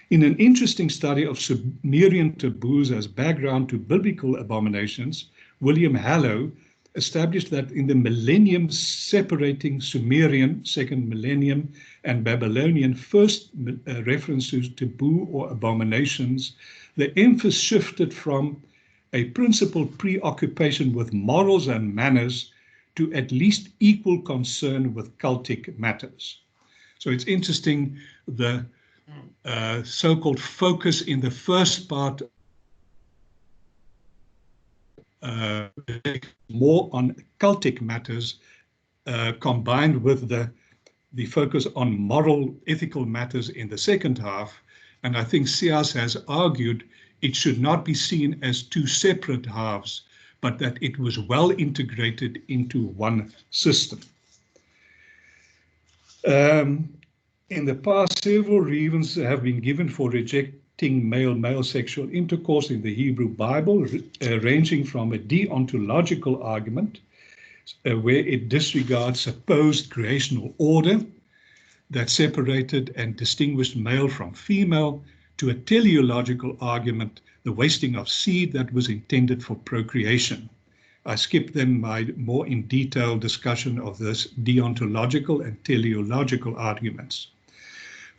In an interesting study of Sumerian taboos as background to biblical abominations, William Hallow established that in the millennium separating Sumerian, second millennium, and Babylonian, first references to taboo or abominations, the emphasis shifted from a principal preoccupation with morals and manners to at least equal concern with cultic matters. So it's interesting, the so-called focus in the first part more on cultic matters combined with the focus on moral, ethical matters in the second half. And I think Sias has argued it should not be seen as two separate halves, but that it was well integrated into one system. In the past, several reasons have been given for rejecting male-male sexual intercourse in the Hebrew Bible, ranging from a deontological argument, where it disregards supposed creational order that separated and distinguished male from female, to a teleological argument, the wasting of seed that was intended for procreation. I skip then my more in detail discussion of this deontological and teleological arguments.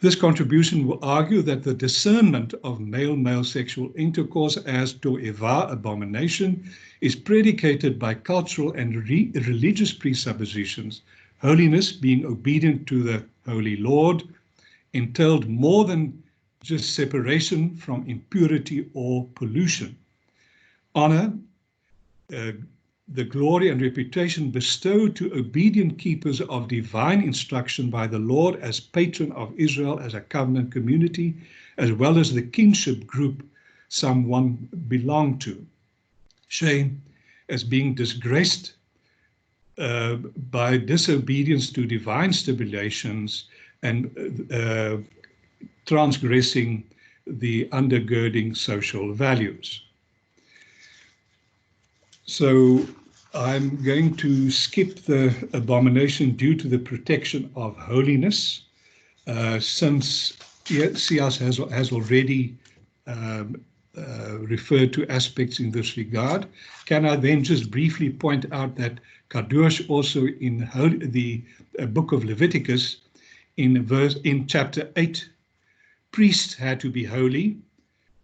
This contribution will argue that the discernment of male-male sexual intercourse as to'eva, abomination, is predicated by cultural and religious presuppositions. Holiness, being obedient to the Holy Lord, entailed more than just separation from impurity or pollution. Honor, the glory and reputation bestowed to obedient keepers of divine instruction by the Lord as patron of Israel as a covenant community, as well as the kingship group someone belonged to. Shame as being disgraced by disobedience to divine stipulations and transgressing the undergirding social values. So I'm going to skip the abomination due to the protection of holiness, since Sias has already referred to aspects in this regard. Can I then just briefly point out that Kadosh also in the book of Leviticus, in chapter 8, priests had to be holy.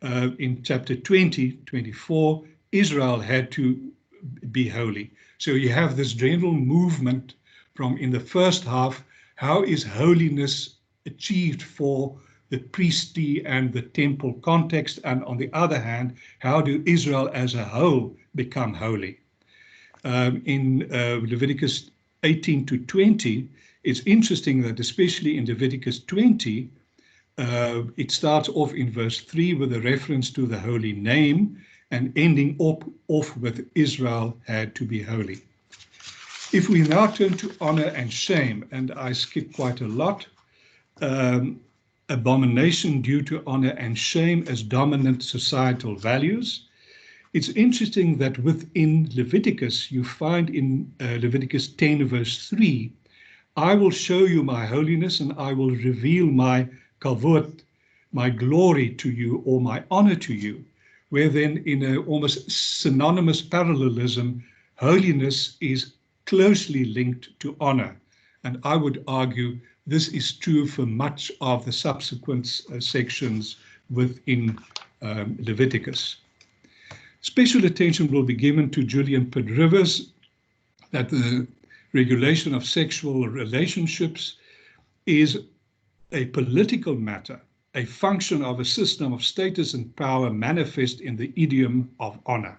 In chapter 24, Israel had to be holy. So you have this general movement from in the first half, how is holiness achieved for the priestly and the temple context, and on the other hand, how do Israel as a whole become holy? In Leviticus 18 to 20, it's interesting that especially in Leviticus 20, it starts off in verse 3 with a reference to the holy name, and ending off with Israel had to be holy. If we now turn to honor and shame, and I skip quite a lot, abomination due to honor and shame as dominant societal values. It's interesting that within Leviticus, you find in Leviticus 10 verse 3, I will show you my holiness and I will reveal my kavod, my glory to you, or my honor to you, where then in an almost synonymous parallelism, holiness is closely linked to honor. And I would argue this is true for much of the subsequent sections within Leviticus. Special attention will be given to Julian Pedrivers, that the regulation of sexual relationships is a political matter, a function of a system of status and power manifest in the idiom of honor.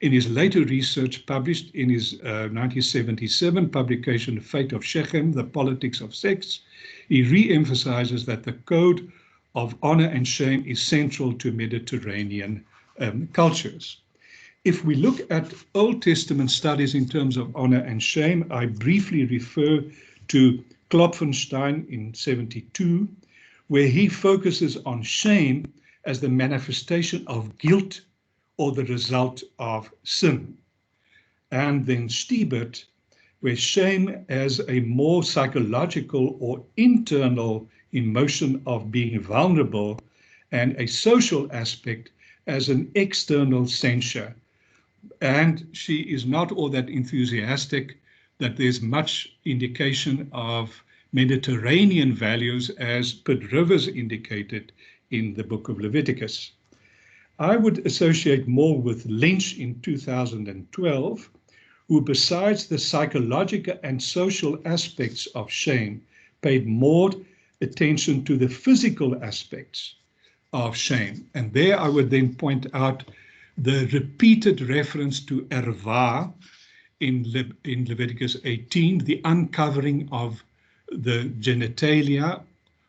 In his later research published in his 1977 publication, Fate of Shechem, The Politics of Sex, he re-emphasizes that the code of honor and shame is central to Mediterranean cultures. If we look at Old Testament studies in terms of honor and shame, I briefly refer to Klopfenstein in 72, where he focuses on shame as the manifestation of guilt or the result of sin. And then Stiebert, where shame as a more psychological or internal emotion of being vulnerable, and a social aspect as an external censure. And she is not all that enthusiastic that there's much indication of Mediterranean values as Pedrivers indicated in the book of Leviticus. I would associate more with Lynch in 2012, who besides the psychological and social aspects of shame, paid more attention to the physical aspects of shame. And there I would then point out the repeated reference to erva in Leviticus 18, the uncovering of the genitalia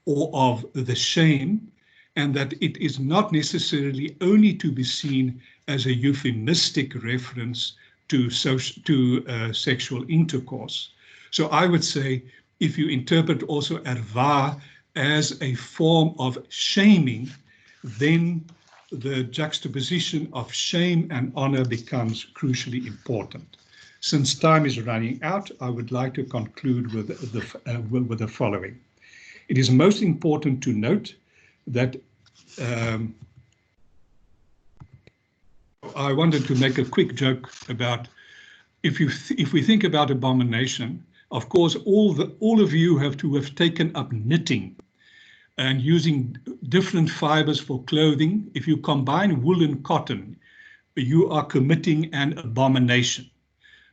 or of the shame, and that it is not necessarily only to be seen as a euphemistic reference to sexual intercourse. So I would say if you interpret also arva as a form of shaming, then the juxtaposition of shame and honor becomes crucially important. Since time is running out, I would like to conclude with the following. It is most important to note that I wanted to make a quick joke about if we think about abomination. Of course, all of you have to have taken up knitting and using different fibers for clothing. If you combine wool and cotton, you are committing an abomination.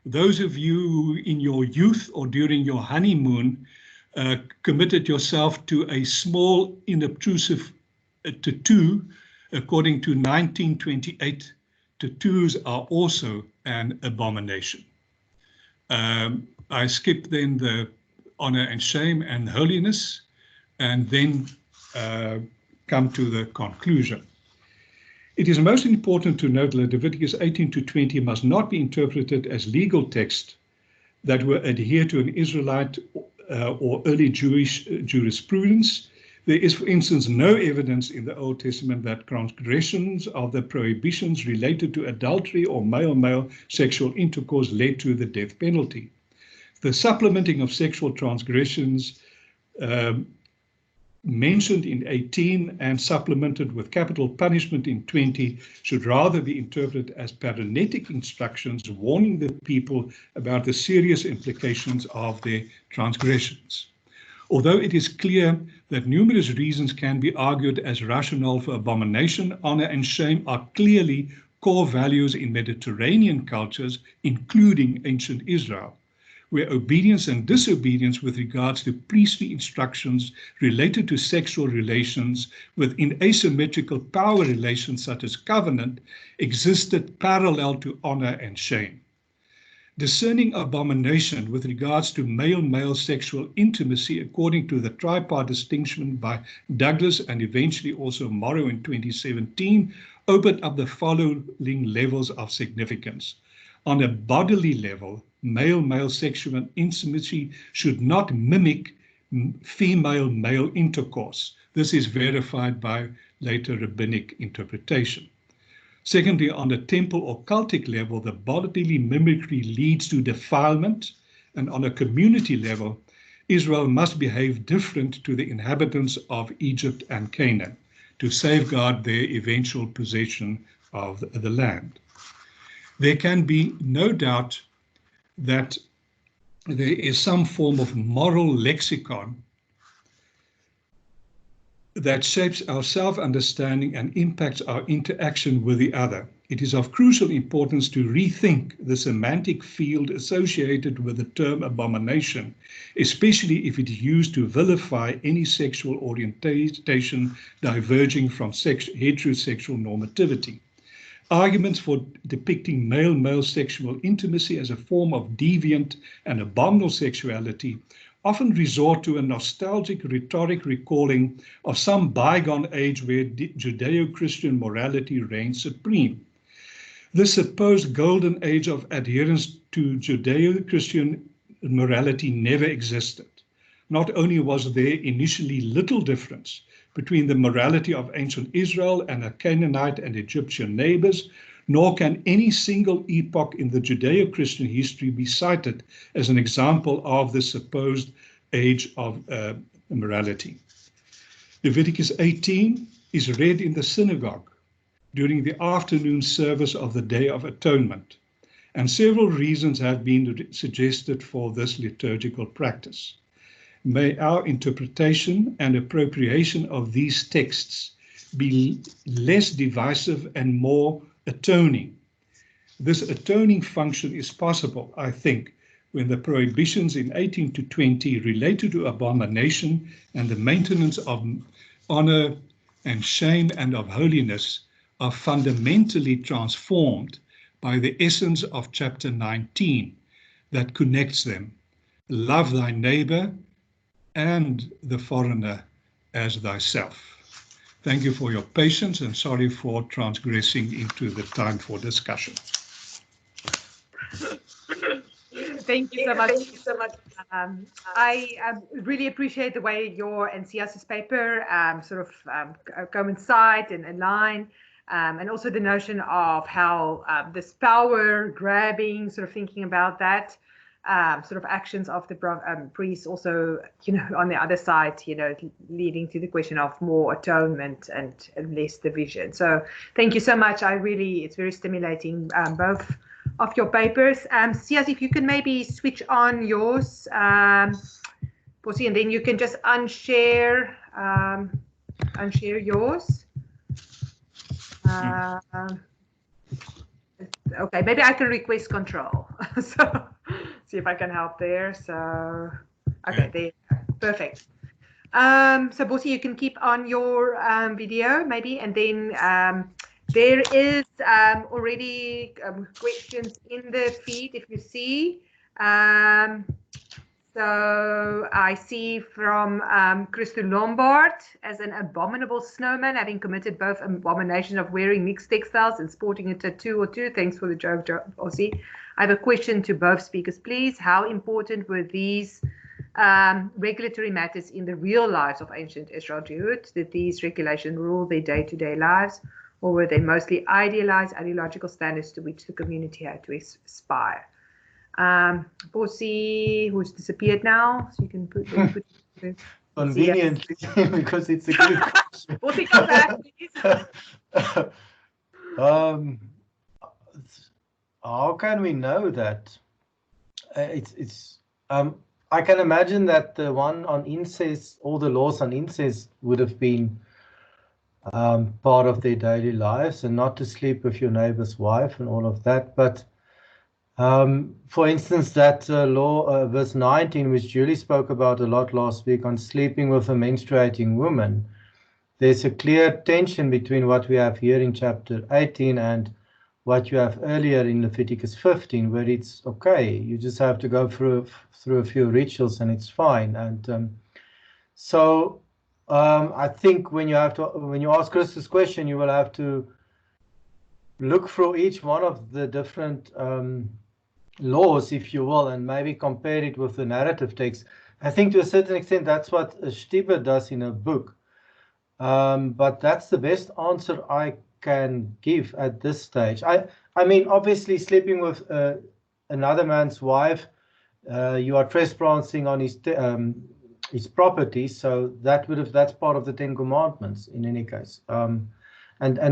Those of you who in your youth or during your honeymoon committed yourself to a small, inobtrusive tattoo, according to 1928, tattoos are also an abomination. I skip then the honor and shame and holiness, and then come to the conclusion. It is most important to note that Leviticus 18 to 20 must not be interpreted as legal text that will adhere to an Israelite or early Jewish jurisprudence. There is, for instance, no evidence in the Old Testament that transgressions of the prohibitions related to adultery or male-male sexual intercourse led to the death penalty. The supplementing of sexual transgressions mentioned in 18 and supplemented with capital punishment in 20 should rather be interpreted as paranetic instructions warning the people about the serious implications of their transgressions. Although it is clear that numerous reasons can be argued as rationale for abomination, honor and shame are clearly core values in Mediterranean cultures, including ancient Israel, where obedience and disobedience with regards to priestly instructions related to sexual relations within asymmetrical power relations such as covenant existed parallel to honor and shame. Discerning abomination with regards to male-male sexual intimacy according to the tripart distinction by Douglas and eventually also Morrow in 2017 opened up the following levels of significance. On a bodily level, male-male sexual intimacy should not mimic female-male intercourse. This is verified by later rabbinic interpretation. Secondly, on a temple or cultic level, the bodily mimicry leads to defilement, and on a community level, Israel must behave different to the inhabitants of Egypt and Canaan to safeguard their eventual possession of the land. There can be no doubt that there is some form of moral lexicon that shapes our self-understanding and impacts our interaction with the other. It is of crucial importance to rethink the semantic field associated with the term abomination, especially if it is used to vilify any sexual orientation diverging from heterosexual normativity. Arguments for depicting male-male sexual intimacy as a form of deviant and abominable sexuality often resort to a nostalgic rhetoric recalling of some bygone age where Judeo-Christian morality reigned supreme. This supposed golden age of adherence to Judeo-Christian morality never existed. Not only was there initially little difference between the morality of ancient Israel and her Canaanite and Egyptian neighbors, nor can any single epoch in the Judeo-Christian history be cited as an example of the supposed age of morality. Leviticus 18 is read in the synagogue during the afternoon service of the Day of Atonement, and several reasons have been suggested for this liturgical practice. May our interpretation and appropriation of these texts be less divisive and more atoning. This atoning function is possible, I think, when the prohibitions in 18 to 20 related to abomination and the maintenance of honor and shame and of holiness are fundamentally transformed by the essence of chapter 19 that connects them. Love thy neighbor and the foreigner as thyself. Thank you for your patience and sorry for transgressing into the time for discussion. Thank you so much. Thank you so much. I really appreciate the way your and Sias's paper sort of coincide and align, and also the notion of how this power grabbing, sort of thinking about that, sort of actions of the priests also, on the other side, leading to the question of more atonement and less division. So thank you so much. It's very stimulating, both of your papers. Sias, if you can maybe switch on yours, Bossy, and then you can just unshare yours. Okay, maybe I can request control. So see if I can help there. So okay, there you go. Perfect. So Bossy, you can keep on your video maybe, and then there is already questions in the feed if you see. So I see from Christo Lombard, as an abominable snowman, having committed both abomination of wearing mixed textiles and sporting a tattoo or two. Thanks for the joke, Ossie. I have a question to both speakers, please. How important were these regulatory matters in the real lives of ancient Israel Jews? Did these regulations rule their day-to-day lives, or were they mostly idealized ideological standards to which the community had to aspire? Bossy, who's disappeared now, so you can put conveniently, because it's a good question. Bossy, come back, please. How can we know that? I can imagine that the one on incest, all the laws on incest would have been part of their daily lives, and not to sleep with your neighbor's wife and all of that. But for instance, that law, verse 19, which Julie spoke about a lot last week, on sleeping with a menstruating woman, there's a clear tension between what we have here in chapter 18 and what you have earlier in Leviticus 15, where it's okay, you just have to go through a few rituals and it's fine. And so I think when you ask Chris this question, you will have to look through each one of the different laws, if you will, and maybe compare it with the narrative text. I think to a certain extent that's what Stiebe does in a book. But that's the best answer I can give at this stage. I mean, obviously, sleeping with another man's wife, you are trespassing on his property, so that's part of the Ten Commandments in any case. And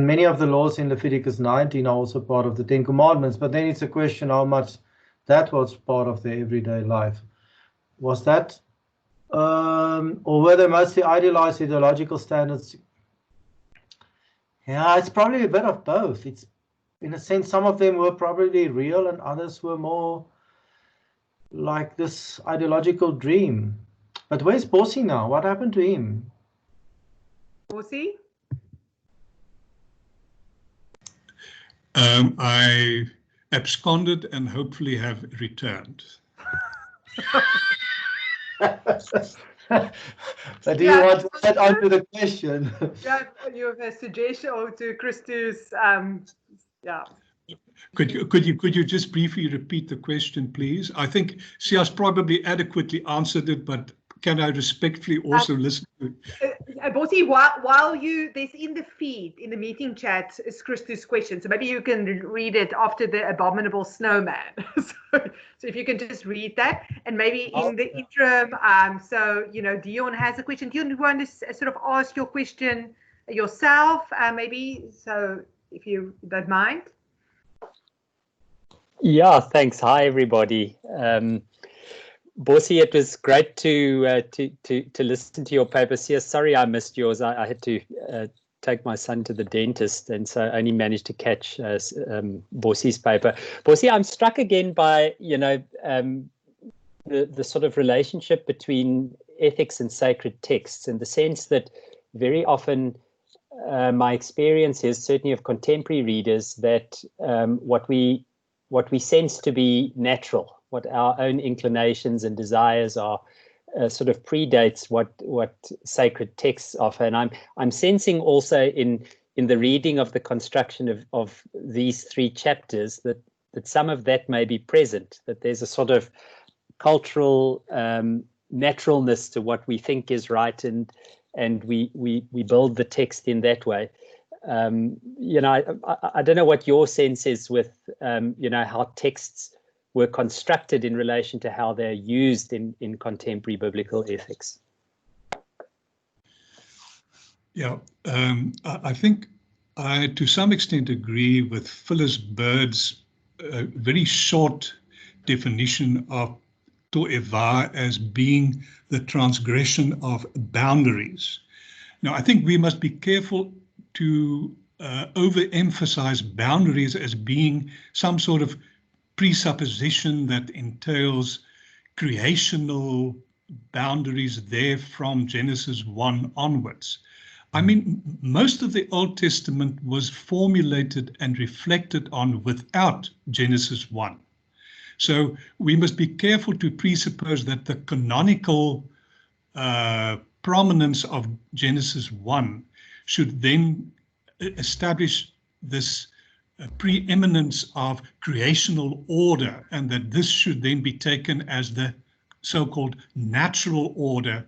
many of the laws in Leviticus 19 are also part of the Ten Commandments, but then it's a question how much that was part of their everyday life. Was that, or were they mostly idealized ideological standards? Yeah, it's probably a bit of both. It's, in a sense, some of them were probably real and others were more like this ideological dream. But where's Bossy now? What happened to him? Bossy? I absconded and hopefully have returned. But do you want to add on to the question? Yeah, you have a suggestion or to Christo's, yeah. Could you just briefly repeat the question, please? I think Sias probably adequately answered it, but can I respectfully also listen to it? Bossy, while there's in the feed, in the meeting chat, is Christo's question. So maybe you can read it after the abominable snowman. So if you can just read that, and maybe in the interim, so, Dion has a question. Dion, do you want to sort of ask your question yourself, maybe? So if you don't mind. Yeah, thanks. Hi, everybody. Bossy, it was great to listen to your paper. Yes, sorry I missed yours. I had to take my son to the dentist, and so I only managed to catch Bossy's paper. Bossy, I'm struck again by the sort of relationship between ethics and sacred texts, in the sense that very often my experience is, certainly of contemporary readers, that what we sense to be natural, what our own inclinations and desires are, sort of predates what sacred texts offer. And I'm sensing also in the reading of the construction of these three chapters that some of that may be present, that there's a sort of cultural naturalness to what we think is right, and we build the text in that way. You know, I don't know what your sense is with you know, how texts were constructed in relation to how they're used in contemporary biblical ethics. Yeah, I think I, to some extent, agree with Phyllis Bird's very short definition of to'eva as being the transgression of boundaries. Now, I think we must be careful to overemphasize boundaries as being some sort of presupposition that entails creational boundaries there from Genesis 1 onwards. I mean, most of the Old Testament was formulated and reflected on without Genesis 1. So we must be careful to presuppose that the canonical prominence of Genesis 1 should then establish this preeminence of creational order, and that this should then be taken as the so-called natural order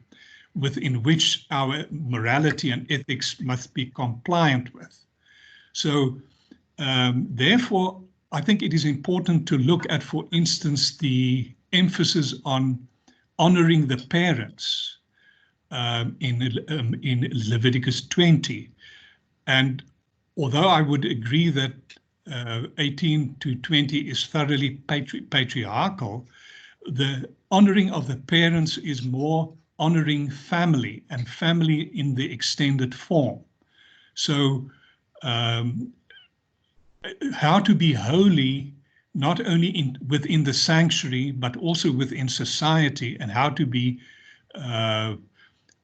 within which our morality and ethics must be compliant with. So therefore, I think it is important to look at, for instance, the emphasis on honoring the parents in Leviticus 20. And although I would agree that 18 to 20 is thoroughly patriarchal, the honoring of the parents is more honoring family, and family in the extended form. So how to be holy, not only within the sanctuary, but also within society, and how to be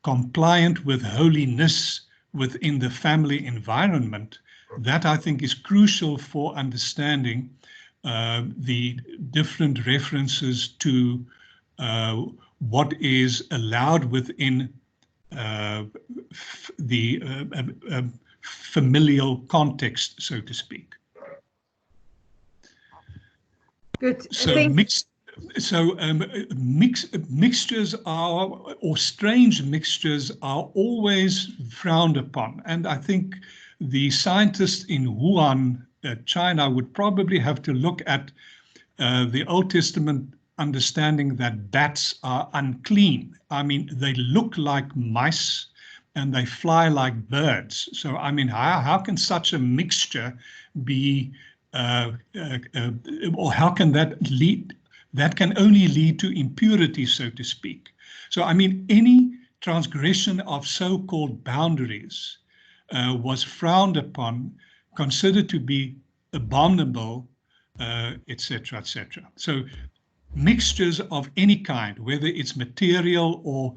compliant with holiness within the family environment, that I think is crucial for understanding the different references to what is allowed within the familial context, so to speak. Good. So mixtures are, or strange mixtures are always frowned upon. And I think the scientists in Wuhan, China, would probably have to look at the Old Testament understanding that bats are unclean. I mean, they look like mice and they fly like birds. So, I mean, how can such a mixture be, or how can that lead? That can only lead to impurity, so to speak. So, I mean, any transgression of so-called boundaries was frowned upon, considered to be abominable, etc., etc. So, mixtures of any kind, whether it's material or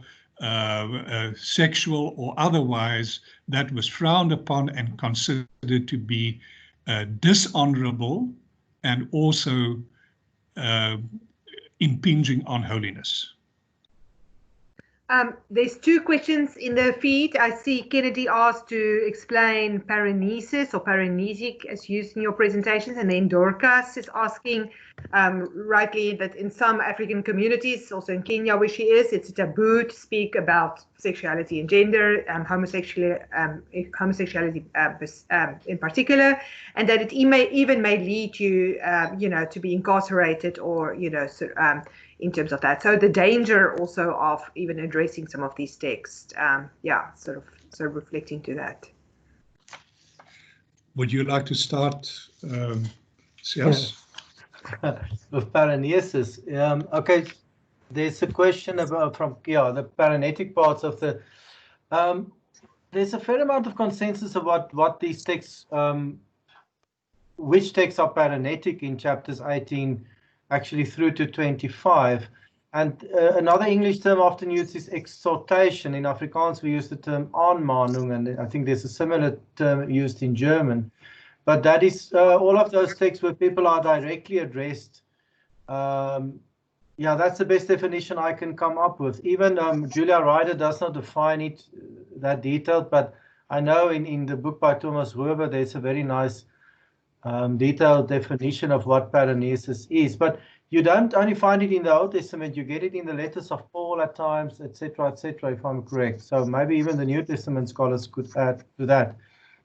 sexual or otherwise, that was frowned upon and considered to be dishonorable and also impinging on holiness. There's two questions in the feed. I see Kennedy asked to explain paranesis or paranesic as used in your presentations, and then Dorcas is asking rightly that in some African communities, also in Kenya where she is, it's a taboo to speak about sexuality and gender, homosexuality in particular, and that it even may lead you, to be incarcerated or, in terms of that. So the danger also of even addressing some of these texts, sort of reflecting to that. Would you like to start, Sias? With paranesis. Okay, there's a question about from the paranetic parts of the. There's a fair amount of consensus about what these texts, which texts are paranetic in chapters 18. Actually through to 25. And another English term often used is exhortation. In Afrikaans, we use the term aanmaning, and I think there's a similar term used in German. But that is all of those texts where people are directly addressed. That's the best definition I can come up with. Even Julia Ryder does not define it that detailed, but I know in the book by Thomas Roeber, there's a very nice detailed definition of what paranesis is. But you don't only find it in the Old Testament, you get it in the letters of Paul at times, etc., if I'm correct. So maybe even the New Testament scholars could add to that.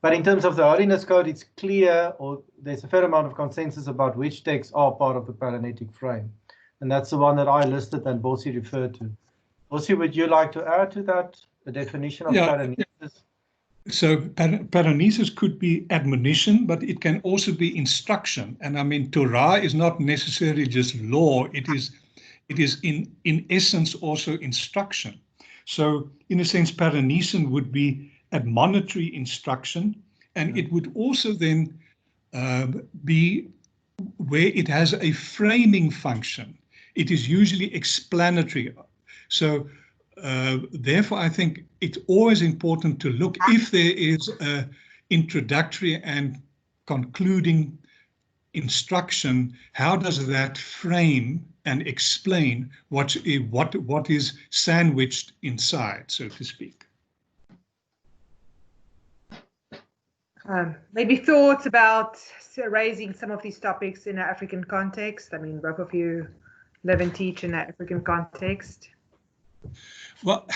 But in terms of the Holiness Code, it's clear, or there's a fair amount of consensus about which texts are part of the paranetic frame. And that's the one that I listed and Bossi referred to. Bossi, would you like to add to that, the definition of paranesis? So paranesis could be admonition, but it can also be instruction. And I mean, Torah is not necessarily just law. It is in essence also instruction. So in a sense, paranesis would be admonitory instruction, and it would also then be where it has a framing function. It is usually explanatory. So therefore, I think it's always important to look if there is an introductory and concluding instruction, how does that frame and explain what is sandwiched inside, so to speak. Maybe thoughts about raising some of these topics in an African context. I mean, both of you live and teach in an African context. Well,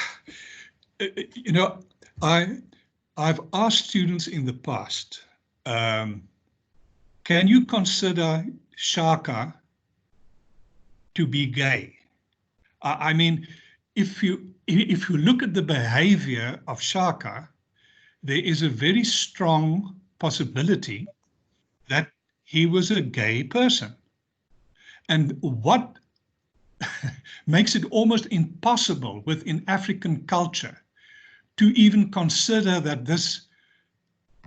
you know, I've asked students in the past, can you consider Shaka to be gay? I mean, if you look at the behavior of Shaka, there is a very strong possibility that he was a gay person. And what makes it almost impossible within African culture to even consider that this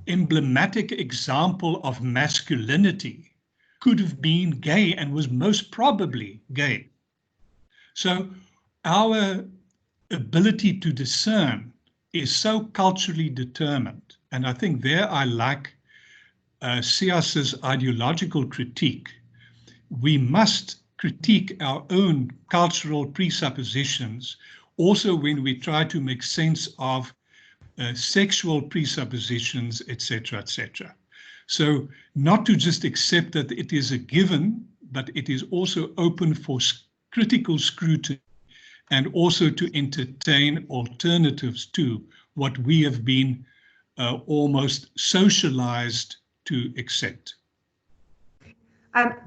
emblematic example of masculinity could have been gay and was most probably gay. So our ability to discern is so culturally determined. And I think there I like Sias's ideological critique. We must critique our own cultural presuppositions, also when we try to make sense of sexual presuppositions, etc., etc. So not to just accept that it is a given, but it is also open for critical scrutiny and also to entertain alternatives to what we have been almost socialized to accept.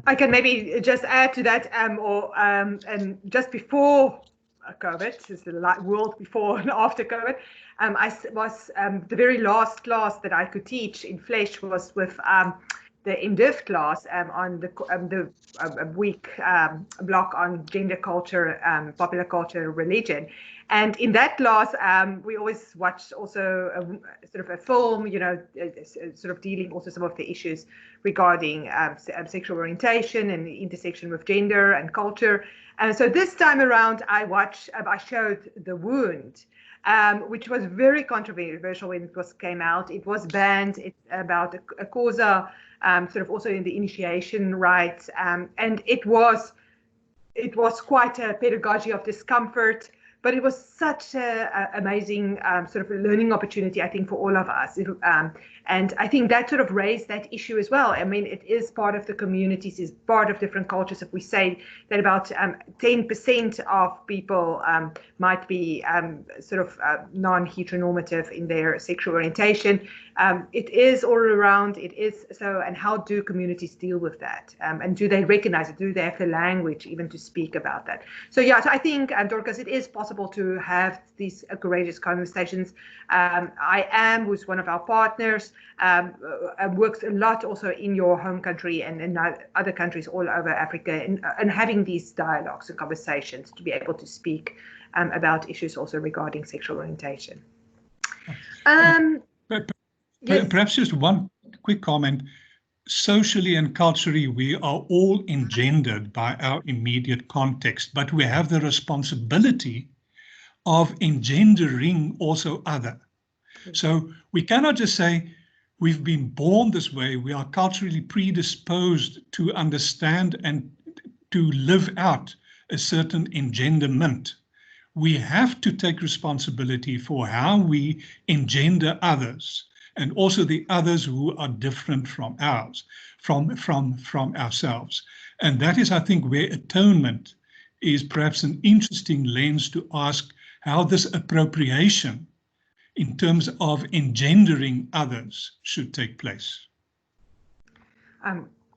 I can maybe just add to that, and just before COVID, is the world before and after COVID, I was the very last class that I could teach in Flesh was with the MDiv class on the week block on gender, culture, popular culture, religion. And in that class, we always watched also sort of a film, you know, sort of dealing also some of the issues regarding sexual orientation and the intersection with gender and culture. And so this time around, I showed The Wound, which was very controversial when it came out. It was banned. It's about a causa, sort of also in the initiation rites, and it was quite a pedagogy of discomfort. But it was such an amazing sort of learning opportunity, I think, for all of us. And I think that sort of raised that issue as well. I mean, it is part of the communities, is part of different cultures. If we say that about 10% of people might be sort of non-heteronormative in their sexual orientation, it is all around. It is so. And how do communities deal with that? And do they recognize it? Do they have the language even to speak about that? So yeah, so I think, Dorcas, it is possible to have these courageous conversations. who's one of our partners, works a lot also in your home country and in other countries all over Africa, and having these dialogues and conversations to be able to speak about issues also regarding sexual orientation. Perhaps just one quick comment. Socially and culturally, we are all engendered by our immediate context, but we have the responsibility of engendering also other. So we cannot just say we've been born this way, we are culturally predisposed to understand and to live out a certain engenderment. We have to take responsibility for how we engender others. and also the others who are different from ours, from ourselves. And that is, I think, where atonement is perhaps an interesting lens to ask how this appropriation in terms of engendering others should take place.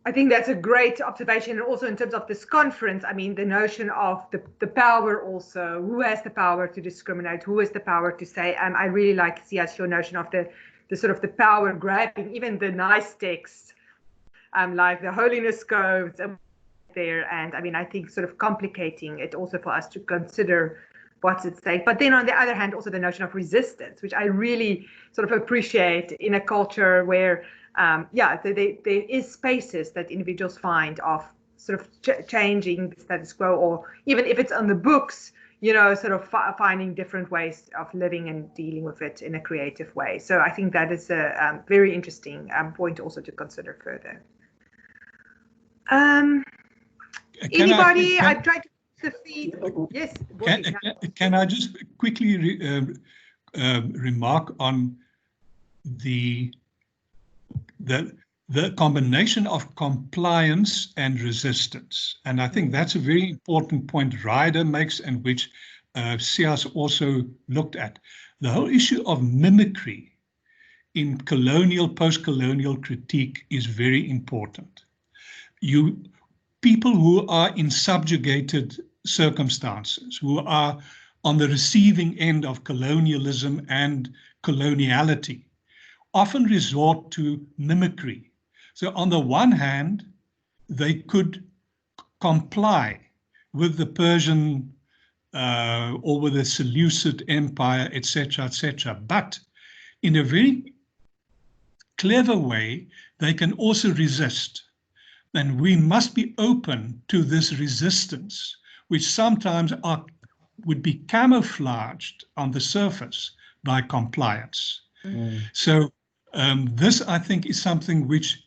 I think that's a great observation. And also in terms of this conference, I mean, the notion of the power also, who has the power to discriminate, who has the power to say, I really like, Sias, your notion of the sort of the power grabbing, even the nice texts, like the holiness codes there. And I mean, I think sort of complicating it also for us to consider what's at stake. But then on the other hand, also the notion of resistance, which I really sort of appreciate in a culture where, there is spaces that individuals find of sort of changing the status quo, or even if it's on the books, you know, sort of finding different ways of living and dealing with it in a creative way. So I think that is a very interesting point also to consider further. Anybody? I tried to the feed. Yes. Can I just quickly remark on the combination of compliance and resistance? And I think that's a very important point Ryder makes, and which Sias also looked at. The whole issue of mimicry in colonial, post-colonial critique is very important. People who are in subjugated circumstances, who are on the receiving end of colonialism and coloniality, often resort to mimicry. So on the one hand, they could comply with the Persian or with the Seleucid Empire, etc., but in a very clever way, they can also resist. And we must be open to this resistance, which sometimes would be camouflaged on the surface by compliance. So this, I think, is something which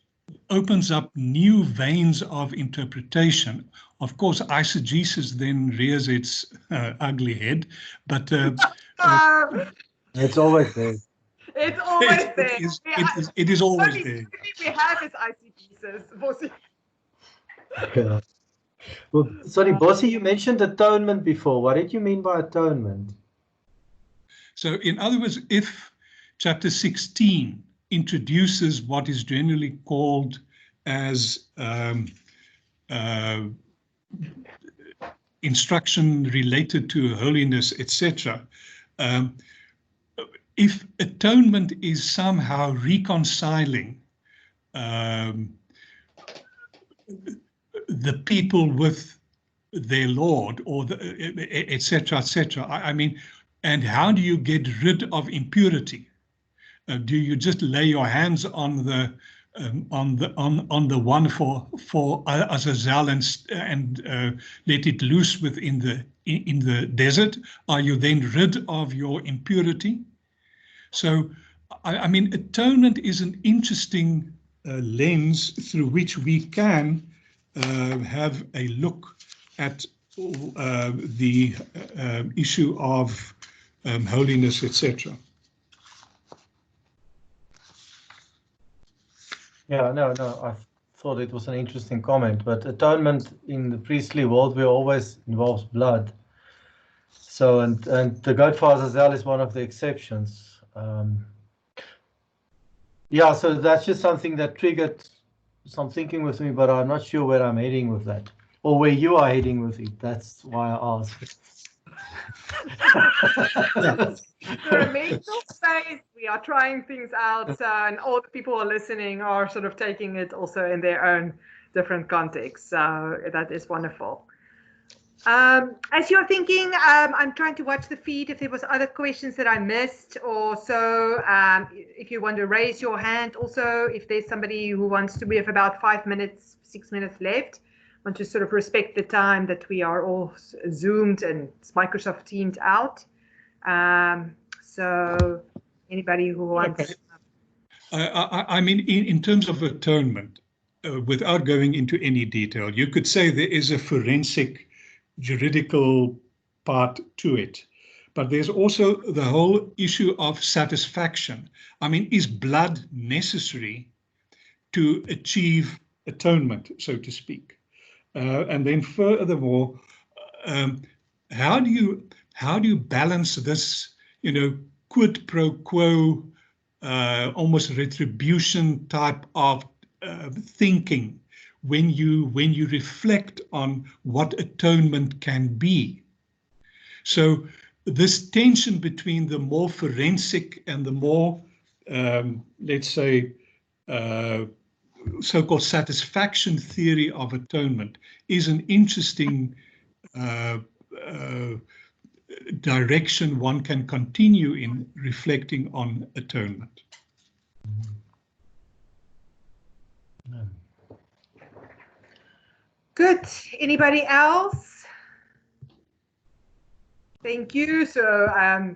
opens up new veins of interpretation. Of course, eisegesis then rears its ugly head, but it's always there. It's always there. It is always there. We have is eisegesis. Yeah. Well, sorry, Bossy, you mentioned atonement before. What did you mean by atonement? So, in other words, if chapter 16 introduces what is generally called as instruction related to holiness, etc., if atonement is somehow reconciling the people with their Lord, or etc., etc. I mean, and how do you get rid of impurity? Do you just lay your hands on the one for Azazel and let it loose within in the desert? Are you then rid of your impurity? So, I mean, atonement is an interesting lens through which we can have a look at the issue of holiness, etc. Yeah, no, I thought it was an interesting comment, but atonement in the priestly world always involves blood. So, and the goat for Azazel is one of the exceptions. Yeah, so that's just something that triggered some thinking with me, but I'm not sure where I'm heading with that, or where you are heading with it. That's why I asked. The mental space, we are trying things out, and all the people who are listening are sort of taking it also in their own different contexts. So that is wonderful. As you're thinking, I'm trying to watch the feed if there was other questions that I missed or so. If you want to raise your hand, also, if there's somebody who wants to, we have about 5 minutes, 6 minutes left. I want to sort of respect the time that we are all Zoomed and Microsoft Teamed out. So anybody who wants. Okay. I mean, in terms of atonement, without going into any detail, you could say there is a forensic juridical part to it. But there's also the whole issue of satisfaction. I mean, is blood necessary to achieve atonement, so to speak? And then furthermore, how do you balance this, quid pro quo, almost retribution type of thinking when you reflect on what atonement can be? So this tension between the more forensic and the more, let's say, so-called satisfaction theory of atonement is an interesting direction one can continue in reflecting on atonement. Good. Anybody else? Thank you. So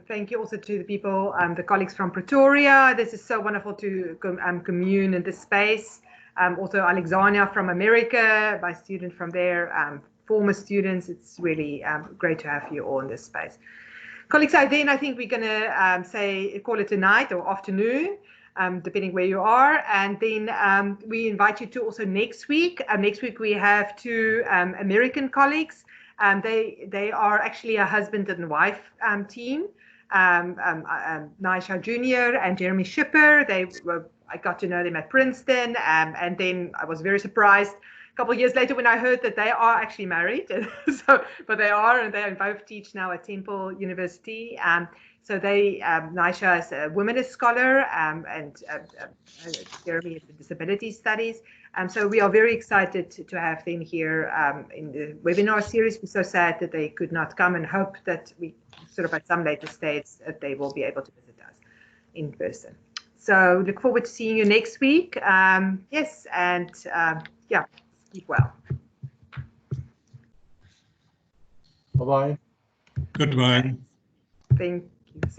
thank you also to the people, the colleagues from Pretoria. This is so wonderful to commune in this space. Also Alexandria from America, my student from there, former students. It's really great to have you all in this space. Colleagues, I think we're going to call it a night or afternoon, depending where you are. And then we invite you to also next week. Next week we have two American colleagues. They are actually a husband and wife team, Naisha Jr. and Jeremy Schipper. I got to know them at Princeton, and then I was very surprised a couple of years later when I heard that they are actually married. But they are, and they both teach now at Temple University. So Naisha is a womanist scholar, and Jeremy is in disability studies. So we are very excited to have them here in the webinar series. We're so sad that they could not come, and hope that we sort of at some later stage that they will be able to visit us in person. So look forward to seeing you next week. Yes, and yeah, keep well. Bye-bye. Goodbye. Thank